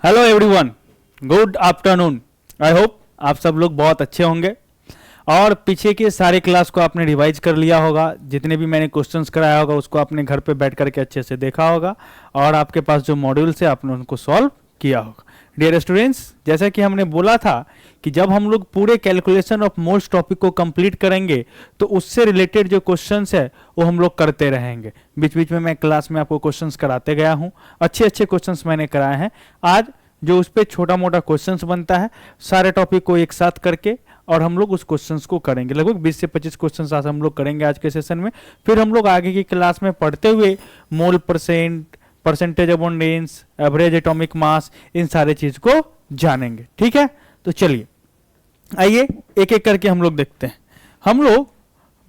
Hello everyone, good afternoon. I hope आप सब लोग बहुत अच्छे होंगे और पीछे के सारे क्लास को आपने रिवाइज कर लिया होगा। जितने भी मैंने क्वेश्चंस कराया होगा उसको आपने घर पे बैठ करके अच्छे से देखा होगा और आपके पास जो मॉड्यूल्स है आपने उनको सॉल्व किया होगा। डियर स्टूडेंट्स, जैसा कि हमने बोला था कि जब हम लोग पूरे कैलकुलेशन ऑफ मोल्स टॉपिक को कंप्लीट करेंगे तो उससे रिलेटेड जो क्वेश्चंस है वो हम लोग करते रहेंगे। बीच बीच में मैं क्लास में आपको क्वेश्चंस कराते गया हूँ, अच्छे अच्छे क्वेश्चंस मैंने कराए हैं। आज जो उस पर छोटा मोटा क्वेश्चंस बनता है सारे टॉपिक को एक साथ करके और हम लोग उस क्वेश्चंस को करेंगे। लगभग 20 से 25 क्वेश्चंस आज हम लोग करेंगे आज के सेशन में। फिर हम लोग आगे की क्लास में पढ़ते हुए mole percent, percentage abundance, average atomic mass, इन सारे चीज को जानेंगे। ठीक है, तो चलिए आइए एक एक करके हम लोग देखते हैं। हम लोग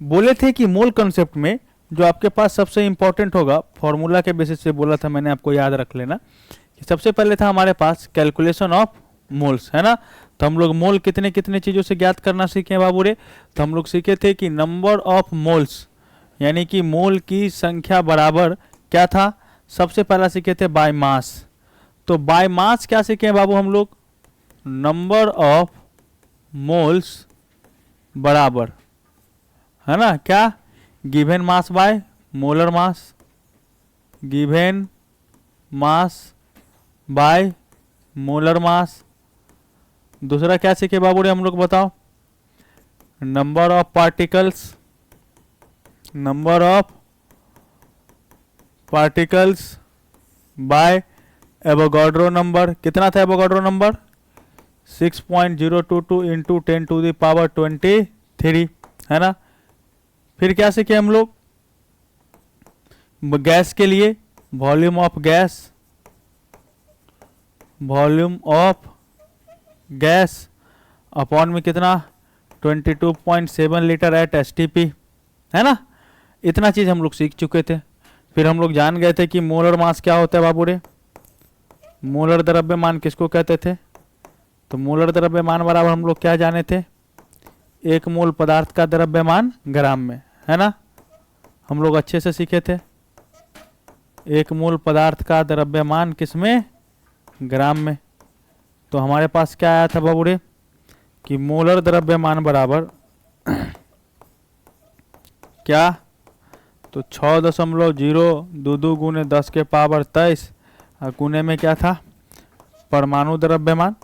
बोले थे कि मोल कंसेप्ट में जो आपके पास सबसे इंपॉर्टेंट होगा, फॉर्मूला के बेसिस पे बोला था मैंने, आपको याद रख लेना कि सबसे पहले था हमारे पास कैलकुलेशन ऑफ मोल्स, है ना। तो हम लोग मोल कितने कितने चीजों से ज्ञात करना सीखे बाबू रे। तो हम लोग सीखे थे कि नंबर ऑफ मोल्स यानी कि मोल की संख्या बराबर क्या था, सबसे पहला सीखे थे बाय मास। तो बाय मास क्या सीखे बाबू हम लोग, नंबर ऑफ मोल्स बराबर, है ना, क्या, given mass by molar mass, given mass by molar mass. दूसरा क्या सीखे बाबू रे हम लोग बताओ, number of particles, number of particles by Avogadro number. कितना था एवोगाड्रो नंबर, 6.022 इंटू 10⁻23, है ना। फिर क्या सीखे हम लोग, गैस के लिए volume of gas, volume of gas upon में कितना 22.7 लीटर एट एसटीपी, है ना। इतना चीज हम लोग सीख चुके थे। फिर हम लोग जान गए थे कि मोलर मास क्या होता है बाबू रे, मोलर द्रव्यमान किसको कहते थे। तो मोलर द्रव्यमान बराबर हम लोग क्या जाने थे, एक मोल पदार्थ का द्रव्यमान ग्राम में, है ना। हम लोग अच्छे से सीखे थे, एक मोल पदार्थ का द्रव्यमान किसमें, ग्राम में। तो हमारे पास क्या आया था बाबू रे कि मोलर द्रव्यमान बराबर क्या, तो 6.022 गुने 10 के पावर 23 और गुने में क्या था, परमाणु द्रव्यमान।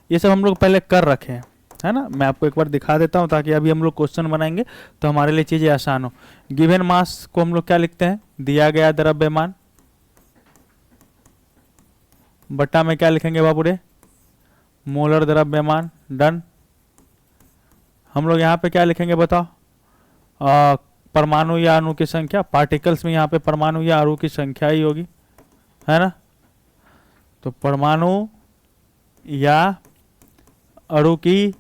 ये सब हम लोग पहले कर रखे हैं, है ना। मैं आपको एक बार दिखा देता हूं ताकि अभी हम लोग क्वेश्चन बनाएंगे तो हमारे लिए चीजें आसान हो। गिवन मास को हम लोग क्या लिखते हैं, दिया गया द्रव्यमान, बट्टा में क्या लिखेंगे बाबू रे, मोलर द्रव्यमान। डन। हम लोग यहाँ पे क्या लिखेंगे बताओ, परमाणु या अणु की संख्या, पार्टिकल्स में यहाँ पे परमाणु या अणु की संख्या ही होगी, है ना। तो परमाणु या अणु की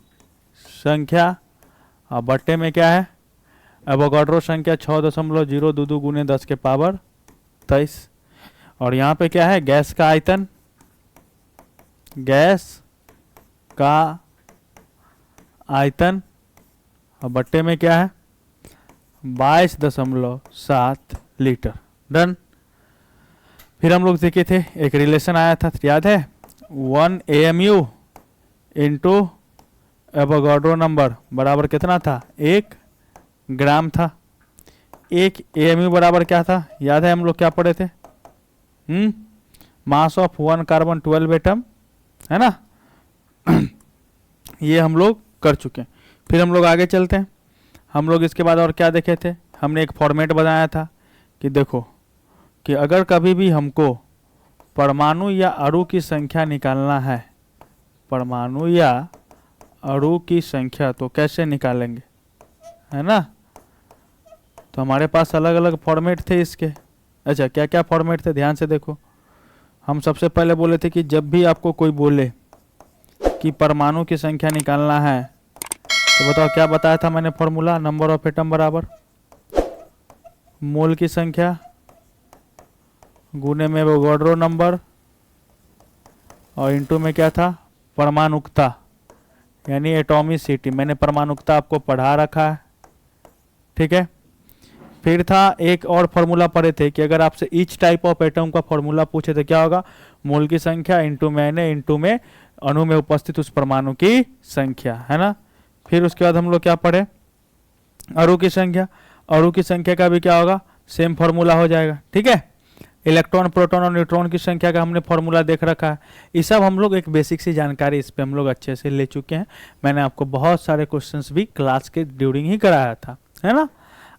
संख्या और बट्टे में क्या है, एवोगाड्रो संख्या 6.022 गुने 10 के पावर 23। और यहाँ पे क्या है, गैस का आयतन, गैस का आयतन और बट्टे में क्या है 22.7 लीटर। डन। फिर हम लोग देखे थे एक रिलेशन आया था, याद है, 1 AMU इंटू एवोगाड्रो नंबर बराबर कितना था, 1 ग्राम था। 1 AMU बराबर क्या था, याद है हम लोग क्या पढ़े थे, मास ऑफ 1 कार्बन 12 एटम, है ना। ये हम लोग कर चुके हैं। फिर हम लोग आगे चलते हैं। हम लोग इसके बाद और क्या देखे थे, हमने एक फॉर्मेट बनाया था कि देखो कि अगर कभी भी हमको परमाणु या अणु की संख्या निकालना है, परमाणु या अणु की संख्या, तो कैसे निकालेंगे, है ना। तो हमारे पास अलग अलग फॉर्मेट थे इसके। अच्छा, क्या क्या फॉर्मेट थे ध्यान से देखो। हम सबसे पहले बोले थे कि जब भी आपको कोई बोले कि परमाणु की संख्या निकालना है तो बताओ क्या बताया था मैंने फॉर्मूला, नंबर ऑफ एटम बराबर मोल की संख्या गुने में एवोगाड्रो नंबर और इंटू में क्या था, परमाणुकता यानी एटॉमिसिटी। मैंने परमाणुकता आपको पढ़ा रखा है, ठीक है। फिर था एक और फॉर्मूला पढ़े थे कि अगर आपसे ईच टाइप ऑफ एटम का फॉर्मूला पूछे तो क्या होगा, मोल की संख्या इंटू मैंने इंटू में अणु में उपस्थित उस परमाणु की संख्या, है ना। फिर उसके बाद हम लोग क्या पढ़े, अणु की संख्या। अणु की संख्या का भी क्या होगा, सेम फॉर्मूला हो जाएगा, ठीक है। इलेक्ट्रॉन प्रोटॉन और न्यूट्रॉन की संख्या का हमने फॉर्मूला देख रखा है। ये सब हम लोग एक बेसिक सी जानकारी इस पे हम लोग अच्छे से ले चुके हैं। मैंने आपको बहुत सारे क्वेश्चंस भी क्लास के ड्यूरिंग ही कराया था, है ना।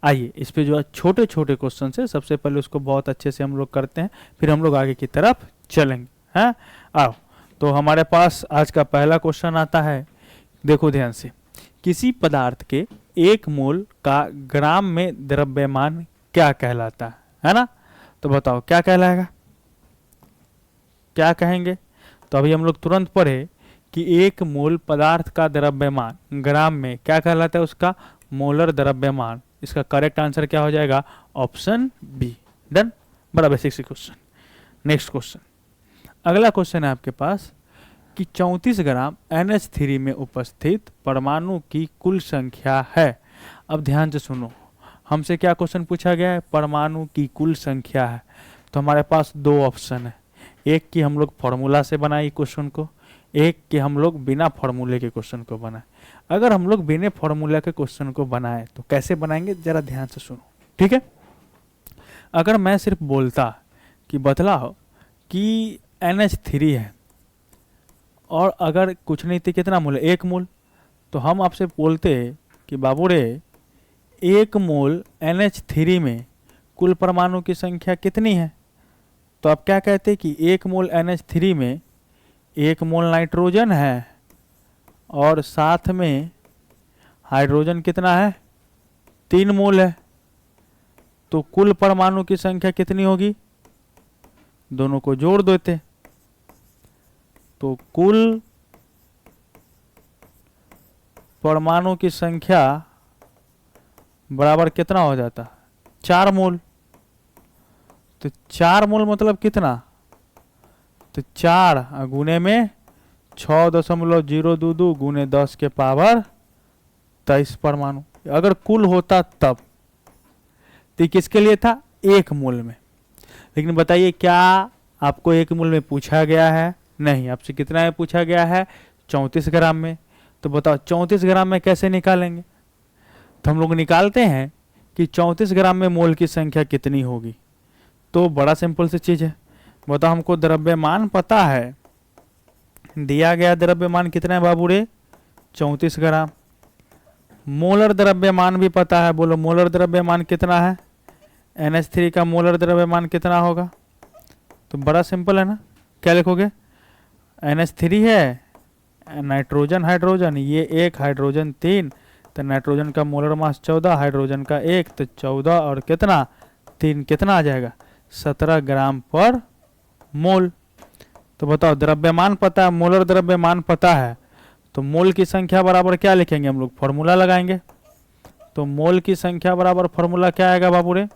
आइए इस पे जो छोटे छोटे क्वेश्चन है सबसे पहले उसको बहुत अच्छे से हम लोग करते हैं, फिर हम लोग आगे की तरफ चलेंगे, हैं। आओ, तो हमारे पास आज का पहला क्वेश्चन आता है, देखो ध्यान से। किसी पदार्थ के 1 मोल का ग्राम में द्रव्यमान क्या कहलाता है ना। तो बताओ क्या कहलाएगा, क्या कहेंगे। तो अभी हम लोग तुरंत पढ़े कि 1 मोल पदार्थ का द्रव्यमान ग्राम में क्या कहलाता है, उसका मोलर द्रव्यमान। इसका करेक्ट आंसर क्या हो जाएगा, ऑप्शन बी। डन, बड़ा बेसिक सी क्वेश्चन। नेक्स्ट क्वेश्चन, अगला क्वेश्चन है आपके पास कि 34 ग्राम NH3 में उपस्थित परमाणु की कुल संख्या है। अब ध्यान से सुनो, हमसे क्या क्वेश्चन पूछा गया है, परमाणु की कुल संख्या है। तो हमारे पास 2 ऑप्शन है, एक कि हम लोग फॉर्मूला से बनाए क्वेश्चन को, एक कि हम लोग बिना फॉर्मूले के क्वेश्चन को बनाए। अगर हम लोग बिना फॉर्मूला के क्वेश्चन को बनाए तो कैसे बनाएंगे, जरा ध्यान से सुनो, ठीक है। अगर मैं सिर्फ बोलता कि बतलाओ कि NH3 है और अगर कुछ नहीं तो कितना मोल है, 1 मोल, तो हम आपसे बोलते कि बाबू रे 1 मोल NH3 में कुल परमाणु की संख्या कितनी है। तो आप क्या कहते कि 1 मोल NH3 में 1 मोल नाइट्रोजन है और साथ में हाइड्रोजन कितना है, 3 मोल है। तो कुल परमाणु की संख्या कितनी होगी, दोनों को जोड़ देते तो कुल परमाणु की संख्या बराबर कितना हो जाता, 4 मोल। तो 4 मोल मतलब कितना, तो 4 गुने में 6.022 गुने 10 के पावर 23 परमाणु। अगर कुल होता तब तो किसके लिए था, 1 मोल में। लेकिन बताइए क्या आपको 1 मोल में पूछा गया है, नहीं, आपसे कितना में पूछा गया है, 34 ग्राम में। तो बताओ 34 ग्राम में कैसे निकालेंगे। तो हम लोग निकालते हैं कि 34 ग्राम में मोल की संख्या कितनी होगी। तो बड़ा सिंपल सी चीज़ है, बताओ हमको द्रव्यमान पता है, दिया गया द्रव्यमान कितना है बाबू रे, 34 ग्राम। मोलर द्रव्यमान भी पता है, बोलो मोलर द्रव्यमान कितना है, NH3 का मोलर द्रव्यमान कितना होगा। तो बड़ा सिंपल है ना, क्या लिखोगे, NH3 है, नाइट्रोजन हाइड्रोजन, ये 1 हाइड्रोजन 3, तो नाइट्रोजन का मोलर मास 14, हाइड्रोजन का 1, तो 14 और कितना 3, कितना आ जाएगा 17 ग्राम पर मोल। तो बताओ द्रव्यमान पता है, मोलर द्रव्यमान पता है, तो मोल की संख्या बराबर क्या लिखेंगे हम लोग, फॉर्मूला लगाएंगे। तो मोल की संख्या बराबर फॉर्मूला क्या आएगा बाबू रे,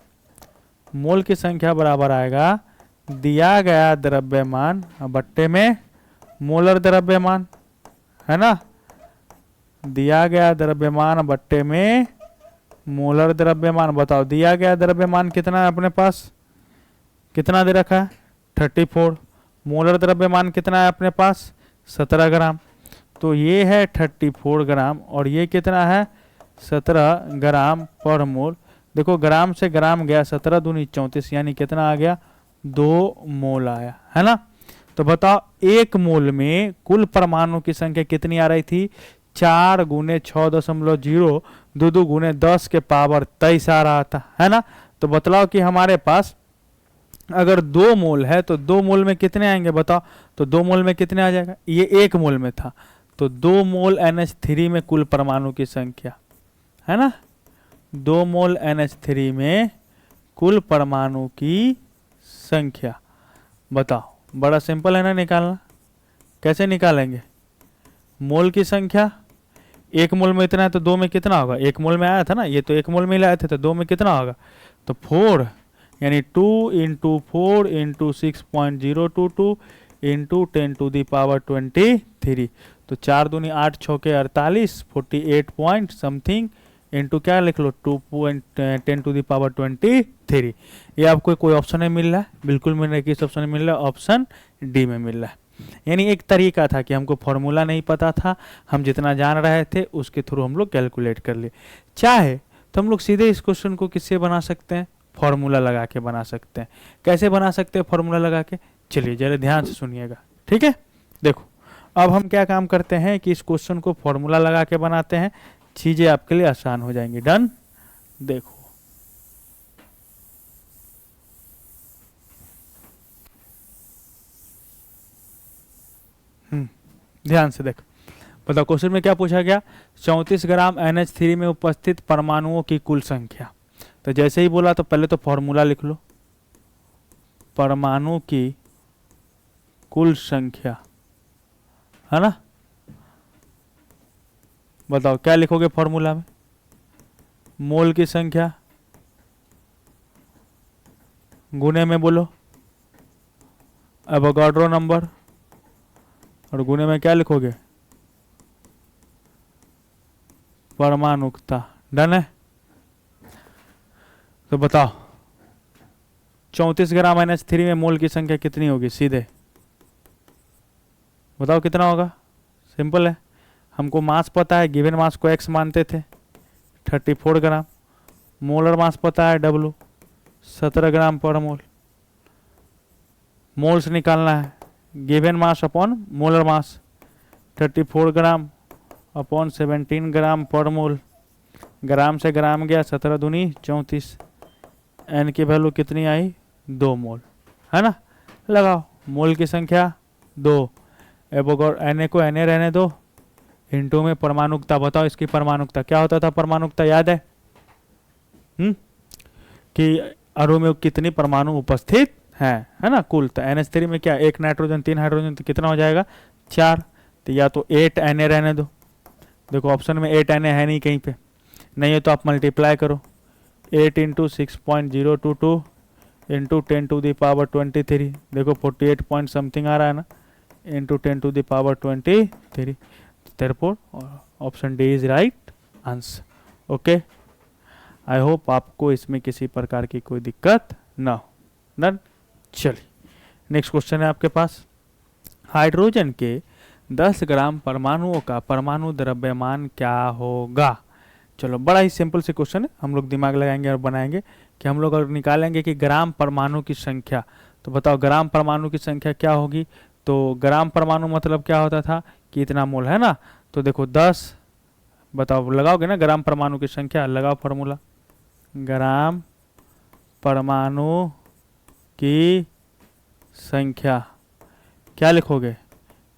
मोल की संख्या बराबर आएगा दिया गया द्रव्यमान बट्टे में मोलर द्रव्यमान, है ना। दिया गया द्रव्यमान बट्टे में मोलर द्रव्यमान। बताओ दिया गया द्रव्यमान कितना है अपने पास, कितना दे रखा है 34। मोलर द्रव्यमान कितना है अपने पास 17 ग्राम। तो ये है 34 ग्राम और ये कितना है 17 ग्राम पर मोल। देखो ग्राम से ग्राम गया, 17 दूनी 34, यानी कितना आ गया 2 मोल आया, है ना। तो बताओ 1 मोल में कुल परमाणु की संख्या कितनी आ रही थी, 4 गुने 6.022 गुने 10 के पावर 23 आ रहा था, है ना। तो बतलाओ कि हमारे पास अगर 2 मोल है तो 2 मोल में कितने आएंगे बताओ। तो 2 मोल में कितने आ जाएगा, ये 1 मोल में था, तो 2 मोल NH3 में कुल परमाणु की संख्या, है ना। 2 मोल NH3 में कुल परमाणु की संख्या बताओ। बड़ा सिंपल है ना निकालना, कैसे निकालेंगे, मोल की संख्या 1 मोल में इतना है तो 2 में कितना होगा, 1 मोल में आया था ना, ये तो 1 मोल में लाए थे, तो 2 में कितना होगा, तो 4, यानी 2 × 4 × 6.022 × 10⁻23। तो 4 दूनी 8 6 के 48, 48 पॉइंट समथिंग इंटू क्या लिख लो 2.10⁻23। ये आपको कोई ऑप्शन में मिल रहा है? बिल्कुल मिल रहा है। किस ऑप्शन में मिल रहा है? ऑप्शन डी में मिल रहा है। यानी एक तरीका था कि हमको फॉर्मूला नहीं पता था, हम जितना जान रहे थे उसके थ्रू हम लोग कैलकुलेट कर लिए। चाहे तो हम लोग सीधे इस क्वेश्चन को किससे बना सकते हैं? फॉर्मूला लगा के बना सकते हैं। कैसे बना सकते हैं फॉर्मूला लगा के? चलिए जरा ध्यान से सुनिएगा, ठीक है। देखो अब हम क्या काम करते हैं कि इस क्वेश्चन को फॉर्मूला लगा के बनाते हैं, चीजें आपके लिए आसान हो जाएंगी। डन। देखो ध्यान से देखो, बताओ क्वेश्चन में क्या पूछा गया? 34 ग्राम NH3 में उपस्थित परमाणुओं की कुल संख्या। तो जैसे ही बोला तो पहले तो फॉर्मूला लिख लो, परमाणु की कुल संख्या, है ना। बताओ क्या लिखोगे फॉर्मूला में? मोल की संख्या गुने में बोलो एवोगाड्रो नंबर, और गुने में क्या लिखोगे? परमाणुकता। डन है। तो बताओ 34 ग्राम NH3 में मोल की संख्या कितनी होगी? सीधे बताओ कितना होगा? सिंपल है, हमको मास पता है, गिवन मास को x मानते थे 34 ग्राम, मोलर मास पता है W 17 ग्राम पर मोल। मोल्स निकालना है, given mass upon molar mass 34 ग्राम अपॉन 17 ग्राम पर मोल। ग्राम से ग्राम गया, 17 दूनी 34, एन की वैल्यू कितनी आई? 2 मोल, है ना। लगाओ मोल की संख्या 2, एन को एन रहने दो, इंटू में परमाणुकता। बताओ इसकी परमाणुकता क्या होता था? परमाणुकता याद है कि अणु में कितनी परमाणु उपस्थित है ना कुल। तो NH3 में क्या? 1 नाइट्रोजन 3 हाइड्रोजन, तो कितना हो जाएगा? 4। तो या तो 8 Na रहने दो, देखो ऑप्शन में 8 Na है नहीं कहीं पे, नहीं है तो आप मल्टीप्लाई करो, 8 इंटू 6.022 इंटू 10⁻23, देखो 48 पॉइंट समथिंग आ रहा है ना, into 10⁻23। therefore option D is right answer. Okay, I hope आपको इसमें किसी प्रकार की कोई दिक्कत ना हो। डन। चलिए नेक्स्ट क्वेश्चन है आपके पास। हाइड्रोजन के 10 ग्राम परमाणुओं का परमाणु द्रव्यमान क्या होगा? चलो बड़ा ही सिंपल से क्वेश्चन है, हम लोग दिमाग लगाएंगे और बनाएंगे कि हम लोग अगर निकालेंगे कि ग्राम परमाणु की संख्या, तो बताओ ग्राम परमाणु की संख्या क्या होगी? तो ग्राम परमाणु मतलब क्या होता था कि इतना मोल, है ना। तो देखो 10, बताओ लगाओगे ना ग्राम परमाणु की संख्या, लगाओ फॉर्मूला, ग्राम परमाणु की संख्या क्या लिखोगे?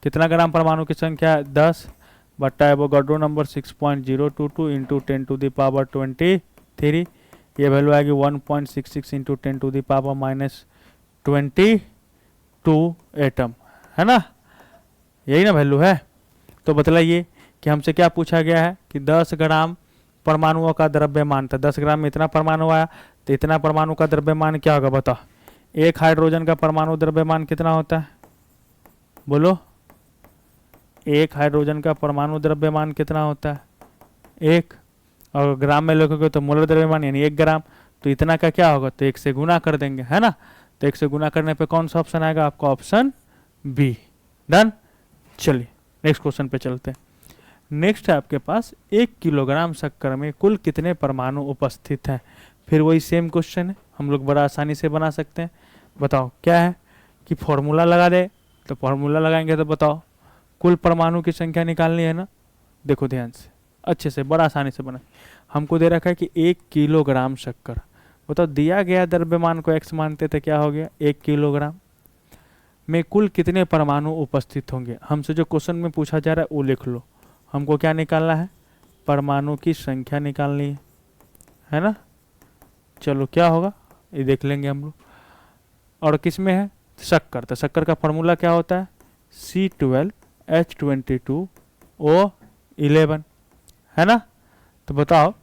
कितना ग्राम परमाणु की संख्या? 10 बट्टा एवोगाड्रो नंबर 6.022 इंटू 10⁻23, ये वैल्यू आएगी 1.66 इंटू 10⁻22 एटम, है ना। यही ना वैल्यू है। तो बतलाइए कि हमसे क्या पूछा गया है कि 10 ग्राम परमाणुओं का द्रव्यमान था, 10 ग्राम में इतना परमाणु आया, तो इतना परमाणु का द्रव्यमान क्या होगा? बताओ एक हाइड्रोजन का परमाणु द्रव्यमान कितना होता है? बोलो, एक हाइड्रोजन का परमाणु द्रव्यमान कितना होता है? 1। और ग्राम में लिखोगे तो मोलर द्रव्यमान यानी 1 ग्राम, तो इतना का क्या होगा? तो 1 से गुना कर देंगे, है ना। तो 1 से गुना करने पे कौन सा ऑप्शन आएगा आपका? Option B. डन। चलिए नेक्स्ट क्वेश्चन पे चलते हैं। नेक्स्ट है आपके पास 1 किलोग्राम शक्कर में कुल कितने परमाणु उपस्थित हैं? फिर वही सेम क्वेश्चन है, हम लोग बड़ा आसानी से बना सकते हैं। बताओ क्या है कि फॉर्मूला लगा दे, तो फॉर्मूला लगाएंगे तो बताओ कुल परमाणु की संख्या निकालनी है ना। देखो ध्यान से अच्छे से, बड़ा आसानी से बना। हमको दे रखा है कि 1 किलोग्राम शक्कर, बताओ दिया गया द्रव्यमान को x मानते थे, क्या हो गया? 1 किलोग्राम में कुल कितने परमाणु उपस्थित होंगे? हमसे जो क्वेश्चन में पूछा जा रहा है वो लिख लो। हमको क्या निकालना है? परमाणु की संख्या निकालनी है ना। चलो क्या होगा ये देख लेंगे हम लोग। और किस में है? शक्कर। तो शक्कर का फॉर्मूला क्या होता है? C12H22O11, है ना। तो बताओ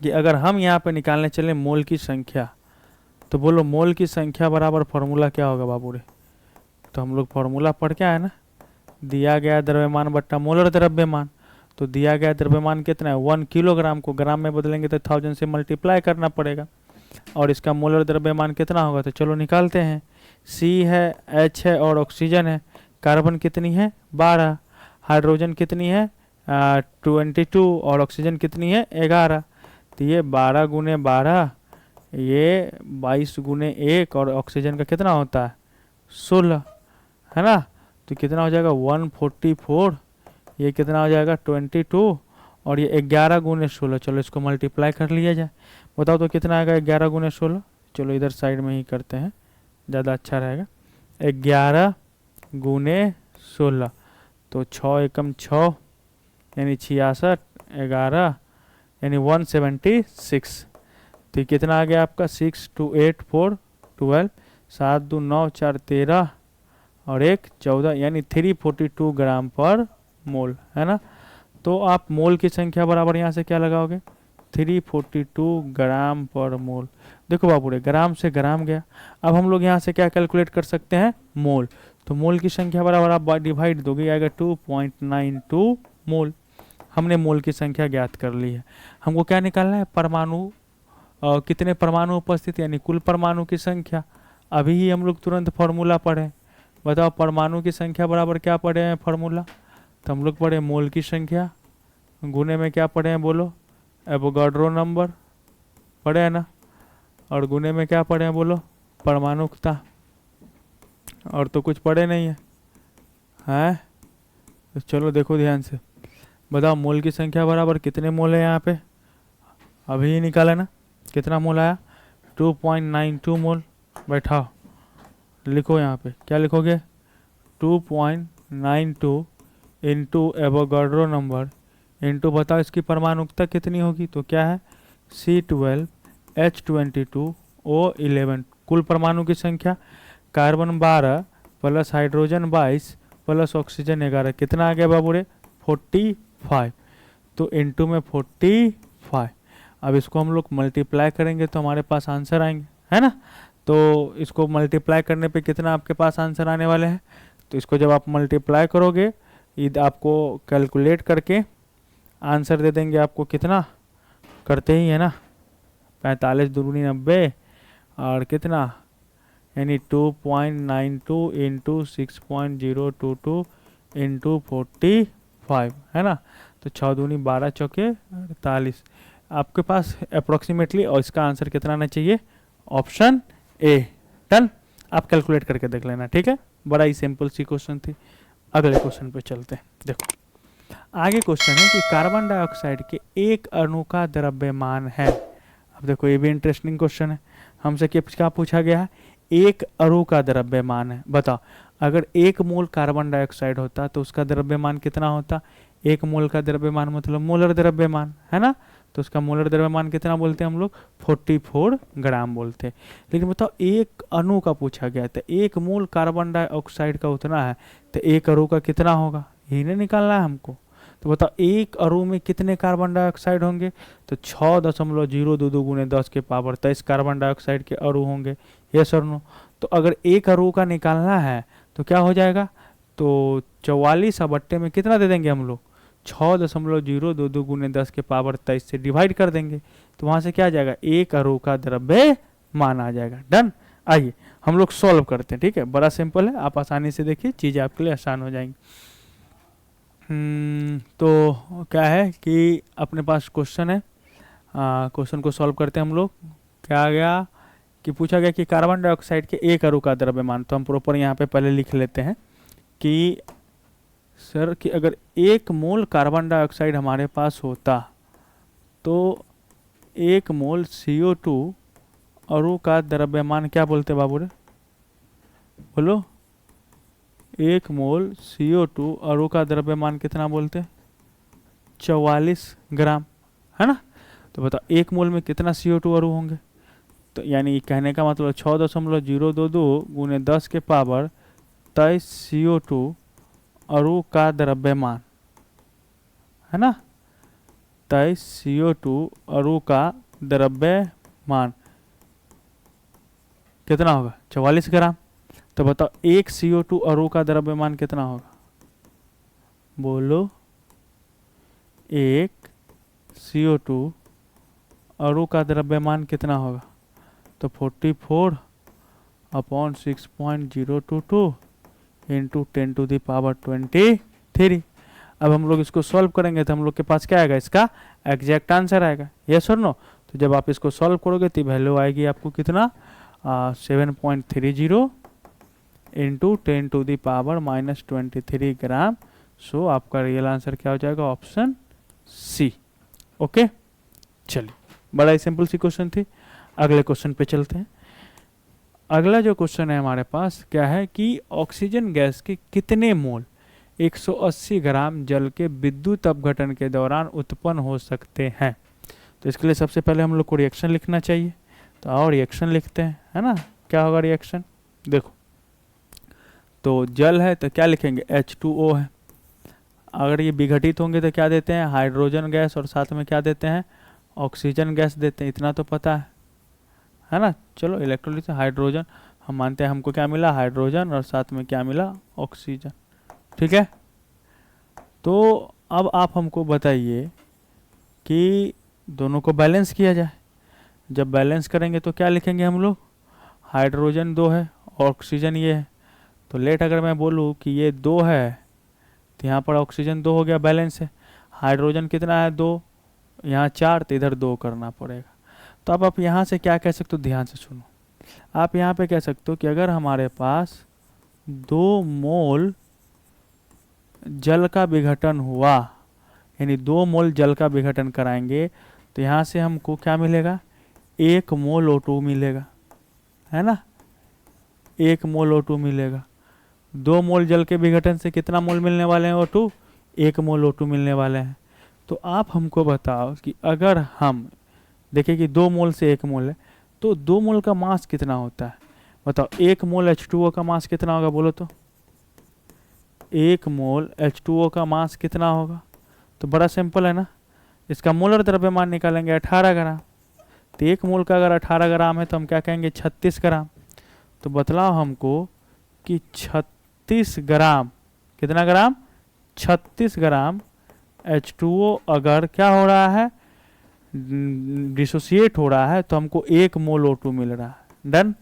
कि अगर हम यहाँ पे निकालने चले मोल की संख्या, तो बोलो मोल की संख्या बराबर फॉर्मूला क्या होगा बाबू रे? तो हम लोग फॉर्मूला पढ़ के आए ना, दिया गया द्रव्यमान बट्टा मोलर द्रव्यमान। तो दिया गया द्रव्यमान कितना है 1 किलोग्राम को ग्राम में बदलेंगे तो 1000 से मल्टीप्लाई करना पड़ेगा। और इसका मोलर द्रव्यमान कितना होगा, तो चलो निकालते हैं। C है, H है और ऑक्सीजन है। कार्बन कितनी है 12, हाइड्रोजन कितनी है 22 और ऑक्सीजन कितनी है 11। तो ये 12 गुने 12, ये 22 गुने 1 और ऑक्सीजन का कितना होता है 16, है ना। तो कितना हो जाएगा 144, ये कितना हो जाएगा 22 और ये 11 गुने 16। चलो इसको मल्टीप्लाई कर लिया जाए, बताओ तो कितना आएगा 11 गुने 16। चलो इधर साइड में ही करते हैं, ज़्यादा अच्छा रहेगा। 11 गुने 16 तो 6 एकम 6 यानी 66, 11 यानी 176। तो कितना आ गया आपका 6 2 8 4 12, 7 2 9 4 13 और 1 14 यानी 342 ग्राम पर मोल, है ना। तो आप मोल की संख्या बराबर यहाँ से क्या लगाओगे 342 ग्राम पर मोल। देखो बाबू रे, ग्राम से ग्राम गया। अब हम लोग यहाँ से क्या कैलकुलेट कर सकते हैं मोल। तो मोल की संख्या बराबर आप डिवाइड दोगे, आएगा 2.92 मोल। हमने मोल की संख्या ज्ञात कर ली है। हमको क्या निकालना है परमाणु, कितने परमाणु उपस्थित यानी कुल परमाणु की संख्या। अभी ही हम लोग तुरंत फॉर्मूला पढ़े, बताओ परमाणु की संख्या बराबर क्या पढ़े हैं फॉर्मूला। तो हम लोग पढ़े मोल की संख्या गुने में क्या पढ़े हैं बोलो एवोगाड्रो नंबर पढ़े हैं ना, और गुने में क्या पढ़े हैं बोलो परमाणुकता, और तो कुछ पढ़े नहीं है, हैं। तो चलो देखो ध्यान से, बताओ मोल की संख्या बराबर कितने मोल है यहाँ पे, अभी ही निकाला ना, कितना मोल आया 2.92 मोल। बैठाओ लिखो यहाँ पे, क्या लिखोगे 2.92 इंटू एवोगाड्रो नंबर इंटू बताओ इसकी परमाणुकता कितनी होगी, तो क्या है C12 H22 O11। कुल परमाणु की संख्या carbon 12 plus hydrogen 22 plus oxygen 11, कितना आ गया बाबू रे 45। तो इंटू में 45। अब इसको हम लोग मल्टीप्लाई करेंगे तो हमारे पास आंसर आएंगे, है ना। तो इसको मल्टीप्लाई करने पे कितना आपके पास आंसर आने वाले हैं, तो इसको जब आप मल्टीप्लाई करोगे आपको कैलकुलेट करके आंसर दे देंगे आपको, कितना करते ही है ना 45 दूनी 90 और कितना यानी 2.92 इंटू 6.022 इंटू 45, है ना। तो 6 दूनी 12 चौके 48 आपके पास अप्रोक्सीमेटली, और इसका आंसर कितना आना चाहिए ऑप्शन ए। डन, आप कैलकुलेट करके देख लेना, ठीक है। बड़ा ही सिंपल सी क्वेश्चन थी। अगले क्वेश्चन पे चलते हैं। देखो आगे क्वेश्चन है कि कार्बन डाइऑक्साइड के एक अणु का द्रव्यमान है। अब देखो ये भी इंटरेस्टिंग क्वेश्चन है। हमसे क्या पूछा गया है, एक अणु का द्रव्यमान है। बताओ अगर 1 मोल कार्बन डाइऑक्साइड होता तो उसका द्रव्यमान कितना होता। 1 मोल का द्रव्यमान मतलब मोलर द्रव्यमान, है ना। तो उसका मोलर द्रव्यमान कितना बोलते हैं हम लोग 44 ग्राम बोलते हैं। लेकिन बताओ एक अणु का पूछा गया था, 1 मोल कार्बन डाइऑक्साइड का उतना है, तो एक अणु का कितना होगा यही नहीं निकालना है हमको। तो बताओ एक अणु में कितने कार्बन डाइऑक्साइड होंगे, तो 6.022 गुने 10 के पावर 23 कार्बन डाइऑक्साइड के अणु होंगे, यस और नो। तो अगर एक अणु का निकालना है तो क्या हो जाएगा, तो 44 बट्टे में कितना दे देंगे हम लोग 6.022 गुने 10 के पावर 23 से डिवाइड कर देंगे, तो वहां से क्या आ जाएगा एक अणु का द्रव्यमान आ जाएगा। डन, आइए हम लोग सॉल्व करते हैं, ठीक है। बड़ा सिंपल है, आप आसानी से देखिए, चीज़ें आपके लिए आसान हो जाएंगी। तो क्या है कि अपने पास क्वेश्चन है, क्वेश्चन को सॉल्व करते हैं हम लोग। क्या आ गया कि पूछा गया कि कार्बन डाइऑक्साइड के एक अणु का द्रव्यमान, तो हम प्रॉपर यहाँ पे पहले लिख लेते हैं कि सर कि अगर 1 मोल कार्बन डाइऑक्साइड हमारे पास होता तो 1 मोल CO2 अणु का द्रव्यमान क्या बोलते बाबू रे बोलो, 1 मोल CO2 अणु का द्रव्यमान कितना बोलते 44 ग्राम, है ना। तो बताओ 1 मोल में कितना CO2 अणु होंगे, तो यानी कहने का मतलब 6.022 गुने 10 के पावर 23 CO2 अणु का द्रव्यमान, है ना। 23 CO2 अणु का द्रव्यमान कितना होगा 44 ग्राम। तो बताओ 1 CO2 अणु का द्रव्यमान कितना होगा, बोलो एक CO2 अणु का द्रव्यमान कितना होगा? तो 44/6.022 इंटू 10⁻23। अब हम लोग इसको सॉल्व करेंगे तो हम लोग के पास क्या आएगा? इसका एग्जैक्ट आंसर आएगा। यस और नो? तो जब आप इसको सॉल्व करोगे तो वैल्यू आएगी आपको कितना? 7.30 इंटू 10⁻⁻23 ग्राम। सो आपका रियल आंसर क्या हो जाएगा? Option C. ओके, चलिए, बड़ा ही सिंपल सी क्वेश्चन थी। अगले क्वेश्चन पे चलते हैं। अगला जो क्वेश्चन है हमारे पास क्या है कि ऑक्सीजन गैस के कितने मोल 180 ग्राम जल के विद्युत अपघटन के दौरान उत्पन्न हो सकते हैं? तो इसके लिए सबसे पहले हम लोग को रिएक्शन लिखना चाहिए। तो और रिएक्शन लिखते हैं, है ना? क्या होगा रिएक्शन? देखो, तो जल है तो क्या लिखेंगे? H2O है। अगर ये विघटित होंगे तो क्या देते हैं? हाइड्रोजन गैस, और साथ में क्या देते हैं? ऑक्सीजन गैस देते हैं। इतना तो पता है ना? चलो, इलेक्ट्रोलिसिस हाइड्रोजन हम मानते हैं, हमको क्या मिला? हाइड्रोजन, और साथ में क्या मिला? ऑक्सीजन। ठीक है, तो अब आप हमको बताइए कि दोनों को बैलेंस किया जाए। जब बैलेंस करेंगे तो क्या लिखेंगे हम लोग? हाइड्रोजन 2 है, ऑक्सीजन ये है। तो लेट अगर मैं बोलूँ कि ये 2 है तो यहाँ पर ऑक्सीजन 2 हो गया, बैलेंस है। हाइड्रोजन कितना है? 2, यहाँ 4, तो इधर 2 करना पड़ेगा। तो अब आप यहाँ से क्या कह सकते हो? ध्यान से सुनो। आप यहाँ पे कह सकते हो कि अगर हमारे पास 2 मोल जल का विघटन हुआ, यानी 2 मोल जल का विघटन कराएंगे, तो यहाँ से हमको क्या मिलेगा? 1 मोल O2 मिलेगा, है ना? 1 मोल O2 मिलेगा। 2 मोल जल के विघटन से कितना मोल मिलने वाले हैं? O2, 1 मोल O2 मिलने वाले हैं। तो आप हमको बताओ कि अगर हम देखें कि 2 मोल से 1 मोल है, तो 2 मोल का मास कितना होता है? बताओ, 1 मोल H2O का मास कितना होगा? बोलो तो। 1 मोल H2O का मास कितना होगा? तो बड़ा सिंपल है ना, इसका मोलर द्रव्यमान निकालेंगे 18 ग्राम। तो 1 मोल का अगर 18 ग्राम है तो हम क्या कहेंगे? 36 ग्राम। तो बतलाओ हमको कि 36 ग्राम, कितना ग्राम? 36 ग्राम H2O अगर क्या हो रहा है? डिसोसिएट हो रहा है, तो हमको 1 मोल O2 मिल रहा है। डन?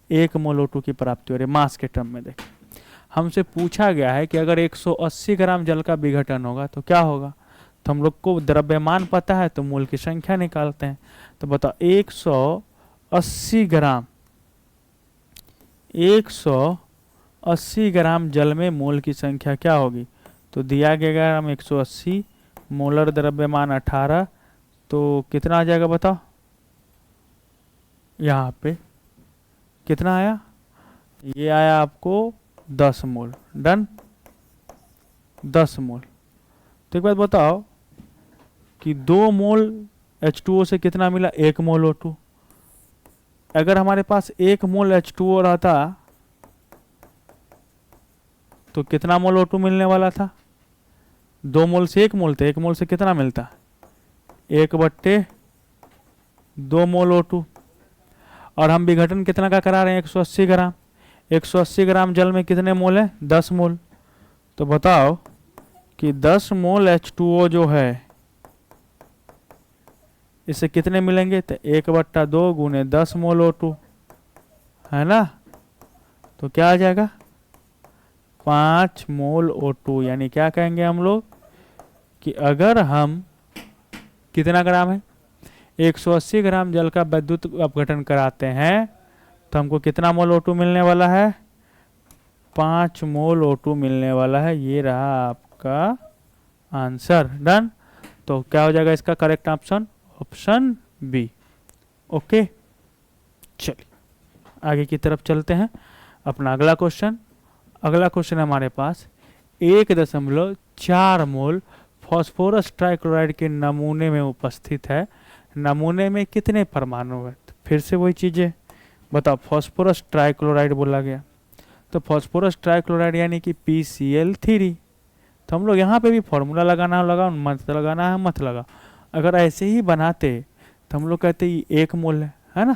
1 मोल O2 की प्राप्ति हो रही है मास के टर्म में। देखिए, हमसे पूछा गया है कि अगर 180 ग्राम जल का विघटन होगा तो क्या होगा? तो हम लोग को द्रव्यमान पता है, तो मोल की संख्या निकालते हैं। तो बताओ, 180 ग्राम जल में मोल की संख्या क्या होगी? तो दिया गया ग्राम 180, मोलर द्रव्यमान 18, तो कितना आ जाएगा बताओ? यहाँ पे कितना आया? ये आया आपको 10 मोल। डन? 10 मोल। तो एक बात बताओ कि 2 मोल H2O से कितना मिला? 1 मोल O2। अगर हमारे पास 1 मोल H2O रहता तो कितना मोल O2 मिलने वाला था? 2 मोल से 1 मोल, तो 1 मोल से कितना मिलता? 1/2 मोल O2। और हम विघटन कितना का करा रहे हैं? 180 ग्राम। 180 ग्राम जल में कितने मोल है? 10 मोल। तो बताओ कि 10 मोल H2O जो है, इससे कितने मिलेंगे? तो 1/2 गुने 10 मोल O2, है ना? तो क्या आ जाएगा? 5 मोल O2। यानी क्या कहेंगे हम लोग कि अगर हम कितना ग्राम है? 180 ग्राम जल का विद्युत अपघटन कराते हैं तो हमको कितना मोल O2 मिलने वाला है? 5 मोल O2 मिलने वाला है। ये रहा आपका आंसर। डन? तो क्या हो जाएगा इसका correct option? Option B. Okay, चलिए आगे की तरफ चलते हैं। अपना अगला क्वेश्चन हमारे पास 1.4 मोल फास्फोरस ट्राइक्लोराइड के नमूने में उपस्थित है। नमूने में कितने परमाणु है? तो फिर से वही चीजें बताओ। फास्फोरस ट्राइक्लोराइड बोला गया, तो फास्फोरस ट्राइक्लोराइड यानी कि PCl3। तो हम लोग यहाँ पे भी फॉर्मूला लगाना लगा, मत लगाना है मत लगा। अगर ऐसे ही बनाते तो हम लोग कहते ये 1 मोल है ना?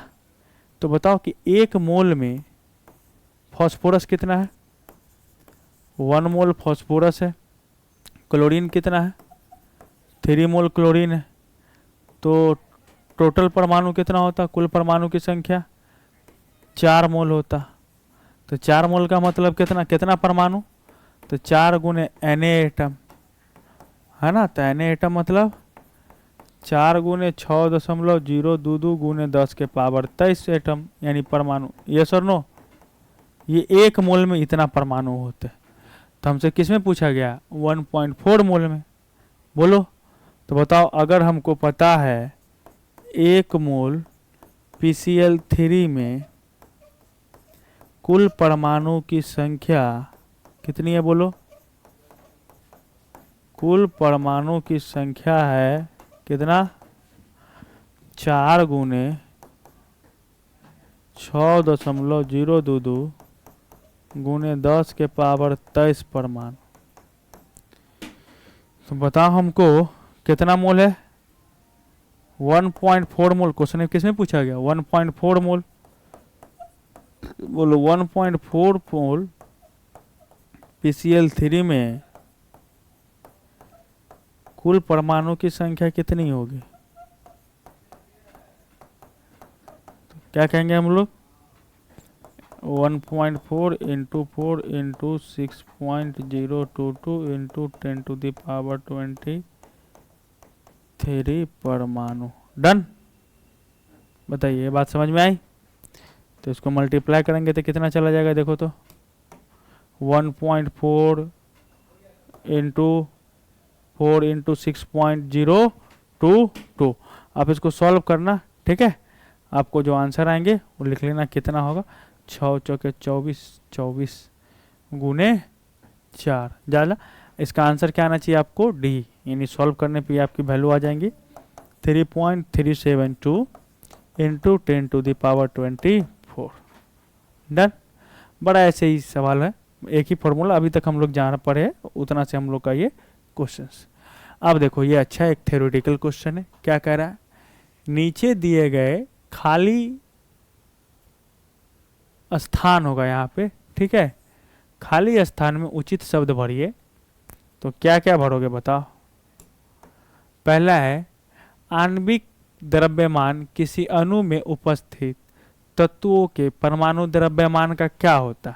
तो बताओ कि 1 मोल में फास्फोरस कितना है? 1 मोल फास्फोरस है। क्लोरीन कितना है? 3 मोल क्लोरीन है, तो टोटल परमाणु कितना होता, कुल परमाणु की संख्या 4 मोल होता। तो 4 मोल का मतलब कितना, कितना परमाणु, तो 4 गुने Na एटम, है ना। तो Na एटम मतलब 4 गुने 6.022 गुने 10 के पावर 23 एटम यानी परमाणु। यस और नो, ये 1 मोल में इतना परमाणु होते हैं। तो हमसे किस में पूछा गया, 1.4 मोल में। बोलो तो बताओ, अगर हमको पता है 1 मोल PCl3 में कुल परमाणु की संख्या कितनी है, बोलो। कुल परमाणु की संख्या है कितना, 4 गुने 6.022 गुने 10 के पावर 23 परमाणु। तो बताओ हमको कितना मोल है, 1.4 मोल। क्वेश्चन किस में पूछा गया, 1.4 मोल। बोलो 1.4 मोल PCl3 में कुल परमाणु की संख्या कितनी होगी, तो क्या कहेंगे हम लोग, 1.4 इंटू 4 इंटू 6.022 इंटू 10⁻23 परमाणु। डन। बताइए, ये बात समझ में आई। तो इसको मल्टीप्लाई करेंगे तो कितना चला जाएगा, देखो तो 1.4 इंटू 4 इंटू 6.022। आप इसको सॉल्व करना, ठीक है। आपको जो आंसर आएंगे वो लिख लेना, कितना होगा, 6 चौके 24, 24 गुने 4 ज़्यादा। इसका आंसर क्या आना चाहिए आपको, डी, यानी सॉल्व करने पे आपकी वैल्यू आ जाएंगी 3.372 इंटू 10⁻24। डन। बड़ा ऐसे ही सवाल है, एक ही फॉर्मूला अभी तक हम लोग जहाँ पढ़े उतना से हम लोग का ये क्वेश्चंस। अब देखो, ये अच्छा एक थ्योरेटिकल क्वेश्चन है। क्या कह रहा है, नीचे दिए गए खाली स्थान होगा यहाँ पे, ठीक है। खाली स्थान में उचित शब्द भरिए। तो क्या क्या भरोगे बताओ। पहला है, आणविक द्रव्यमान किसी अणु में उपस्थित तत्वों के परमाणु द्रव्यमान का क्या होता है,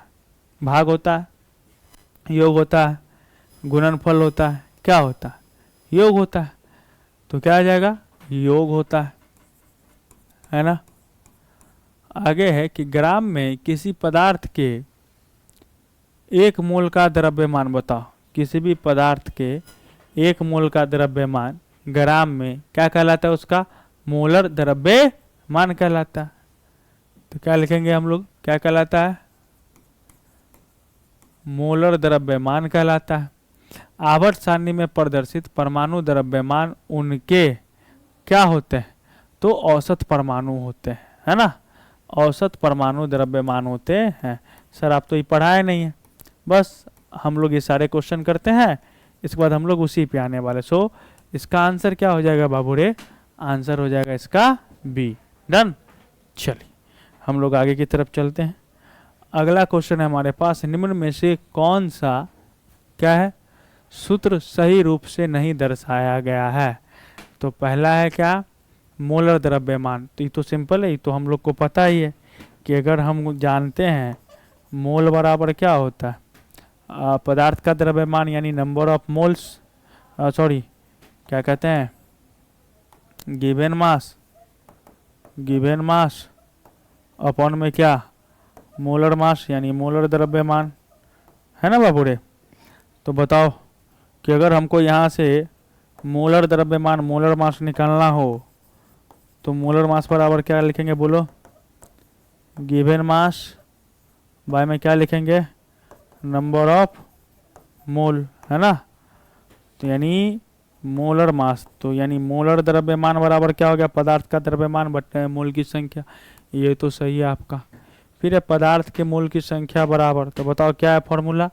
भाग होता है, योग होता है, गुणनफल होता है, क्या होता है, योग होता है। तो क्या आ जाएगा, योग होता है ना। आगे है कि ग्राम में किसी पदार्थ के 1 मोल का द्रव्यमान बताओ। किसी भी पदार्थ के 1 मोल का द्रव्यमान ग्राम में क्या कहलाता है, उसका मोलर द्रव्यमान कहलाता है। तो क्या लिखेंगे हम लोग, क्या कहलाता है, मोलर द्रव्यमान कहलाता है। आवर्त सारणी में प्रदर्शित परमाणु द्रव्यमान उनके क्या होते हैं, तो औसत परमाणु होते हैं, है ना। औसत परमाणु द्रव्यमान होते हैं। सर आप तो ये पढ़ाए नहीं है, बस हम लोग ये सारे क्वेश्चन करते हैं, इसके बाद हम लोग उसी पे आने वाले। सो इसका आंसर क्या हो जाएगा बाबू रे, आंसर हो जाएगा इसका बी। डन। चलिए हम लोग आगे की तरफ चलते हैं। अगला क्वेश्चन है हमारे पास, निम्न में से कौन सा क्या है, सूत्र सही रूप से नहीं दर्शाया गया है। तो पहला है क्या, मोलर द्रव्यमान। तो ये तो सिंपल है, ये तो हम लोग को पता ही है कि अगर हम जानते हैं मोल बराबर क्या होता है, पदार्थ का द्रव्यमान यानी नंबर ऑफ मोल्स, सॉरी क्या कहते हैं, given mass, given mass upon में क्या, मोलर मास यानी मोलर द्रव्यमान, है ना बाबू रे। तो बताओ कि अगर हमको यहाँ से मोलर द्रव्यमान, मोलर मास निकालना हो तो मोलर मास बराबर क्या लिखेंगे, बोलो, गिवन मास बाय में क्या लिखेंगे, नंबर ऑफ मोल, है ना। तो यानी मोलर मास, तो यानी मोलर द्रव्यमान बराबर क्या हो गया, पदार्थ का द्रव्यमान बटे मोल की संख्या। ये तो सही है आपका। फिर है पदार्थ के मोल की संख्या बराबर, तो बताओ क्या है फॉर्मूला,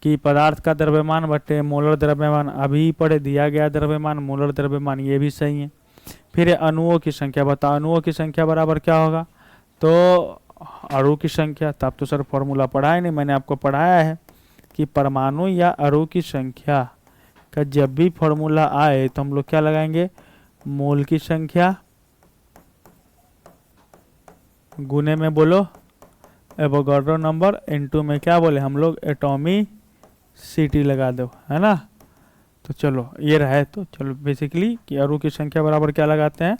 कि पदार्थ का द्रव्यमान बटे मोलर द्रव्यमान, अभी पढ़े दिया गया द्रव्यमान मोलर द्रव्यमान, ये भी सही है। फिर है अणुओं की संख्या, बताओ अणुओं की संख्या बराबर क्या होगा, तो अणु की संख्या। तो आप तो सर फॉर्मूला पढ़ाए नहीं, मैंने आपको पढ़ाया है कि परमाणु या अणु की संख्या का जब भी फॉर्मूला आए तो हम लोग क्या लगाएंगे, मोल की संख्या गुने में बोलो एवोगाड्रो नंबर, इनटू में क्या बोले हम लोग एटॉमिसिटी लगा दो, है ना। तो चलो ये रहा है, तो चलो बेसिकली कि अणु की संख्या बराबर क्या लगाते हैं,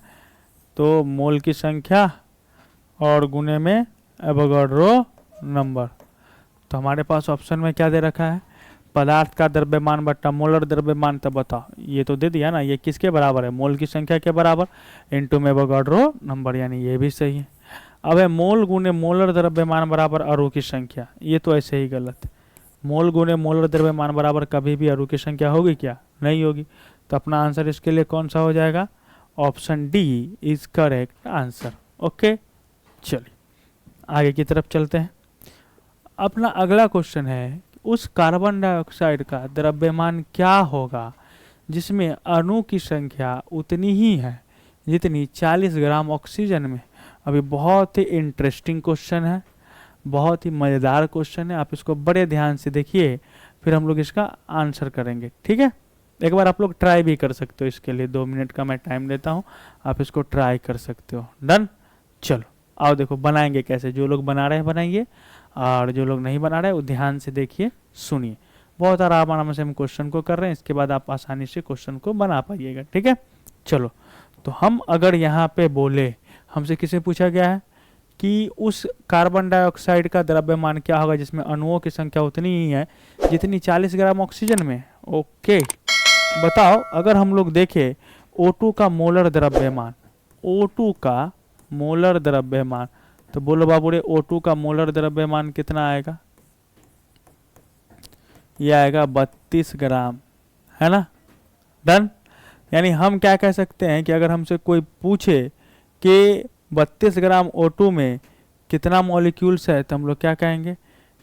तो मोल की संख्या और गुने में एवोगाड्रो नंबर। तो हमारे पास ऑप्शन में क्या दे रखा है, पदार्थ का द्रव्यमान बट्टा मोलर द्रव्यमान। तब बताओ, ये तो दे दिया ना, ये किसके बराबर है, मोल की संख्या के बराबर इनटू में एवोगाड्रो नंबर, यानी ये भी सही है। अब है मोल गुने मोलर द्रव्यमान बराबर अणु की संख्या, ये तो ऐसे ही गलत है। मोल गुने मोलर द्रव्यमान बराबर कभी भी अणु की संख्या होगी क्या, नहीं होगी। तो अपना आंसर इसके लिए कौन सा हो जाएगा, option D is correct answer. Okay, चलिए आगे की तरफ चलते हैं। अपना अगला क्वेश्चन है, उस कार्बन डाइऑक्साइड का द्रव्यमान क्या होगा जिसमें अणु की संख्या उतनी ही है जितनी 40 ग्राम ऑक्सीजन में। अभी बहुत ही इंटरेस्टिंग क्वेश्चन है, बहुत ही मज़ेदार क्वेश्चन है, आप इसको बड़े ध्यान से देखिए, फिर हम लोग इसका आंसर करेंगे, ठीक है। एक बार आप लोग ट्राई भी कर सकते हो, इसके लिए 2 मिनट का मैं टाइम देता हूँ, आप इसको ट्राई कर सकते हो। डन, चलो आओ देखो बनाएंगे कैसे। जो लोग बना रहे हैं बनाइए, और जो लोग नहीं बना रहे वो ध्यान से देखिए सुनिए। बहुत आराम से हम क्वेश्चन को कर रहे हैं, इसके बाद आप आसानी से क्वेश्चन को बना पाइएगा, ठीक है। चलो, तो हम अगर यहाँ पे बोले, हमसे किसे पूछा गया है कि उस कार्बन डाइऑक्साइड का द्रव्यमान क्या होगा जिसमें अणुओं की संख्या उतनी ही है जितनी 40 ग्राम ऑक्सीजन में। ओके, बताओ अगर हम लोग देखें O2 का मोलर द्रव्यमान, O2 का मोलर द्रव्यमान, तो बोलो बाबूरे O2 का मोलर द्रव्यमान कितना आएगा, ये आएगा 32 ग्राम, है ना। डन, यानी हम क्या कह सकते हैं कि अगर हमसे कोई पूछे कि 32 ग्राम O2 में कितना मॉलिक्यूल्स है, तो हम लोग क्या कहेंगे,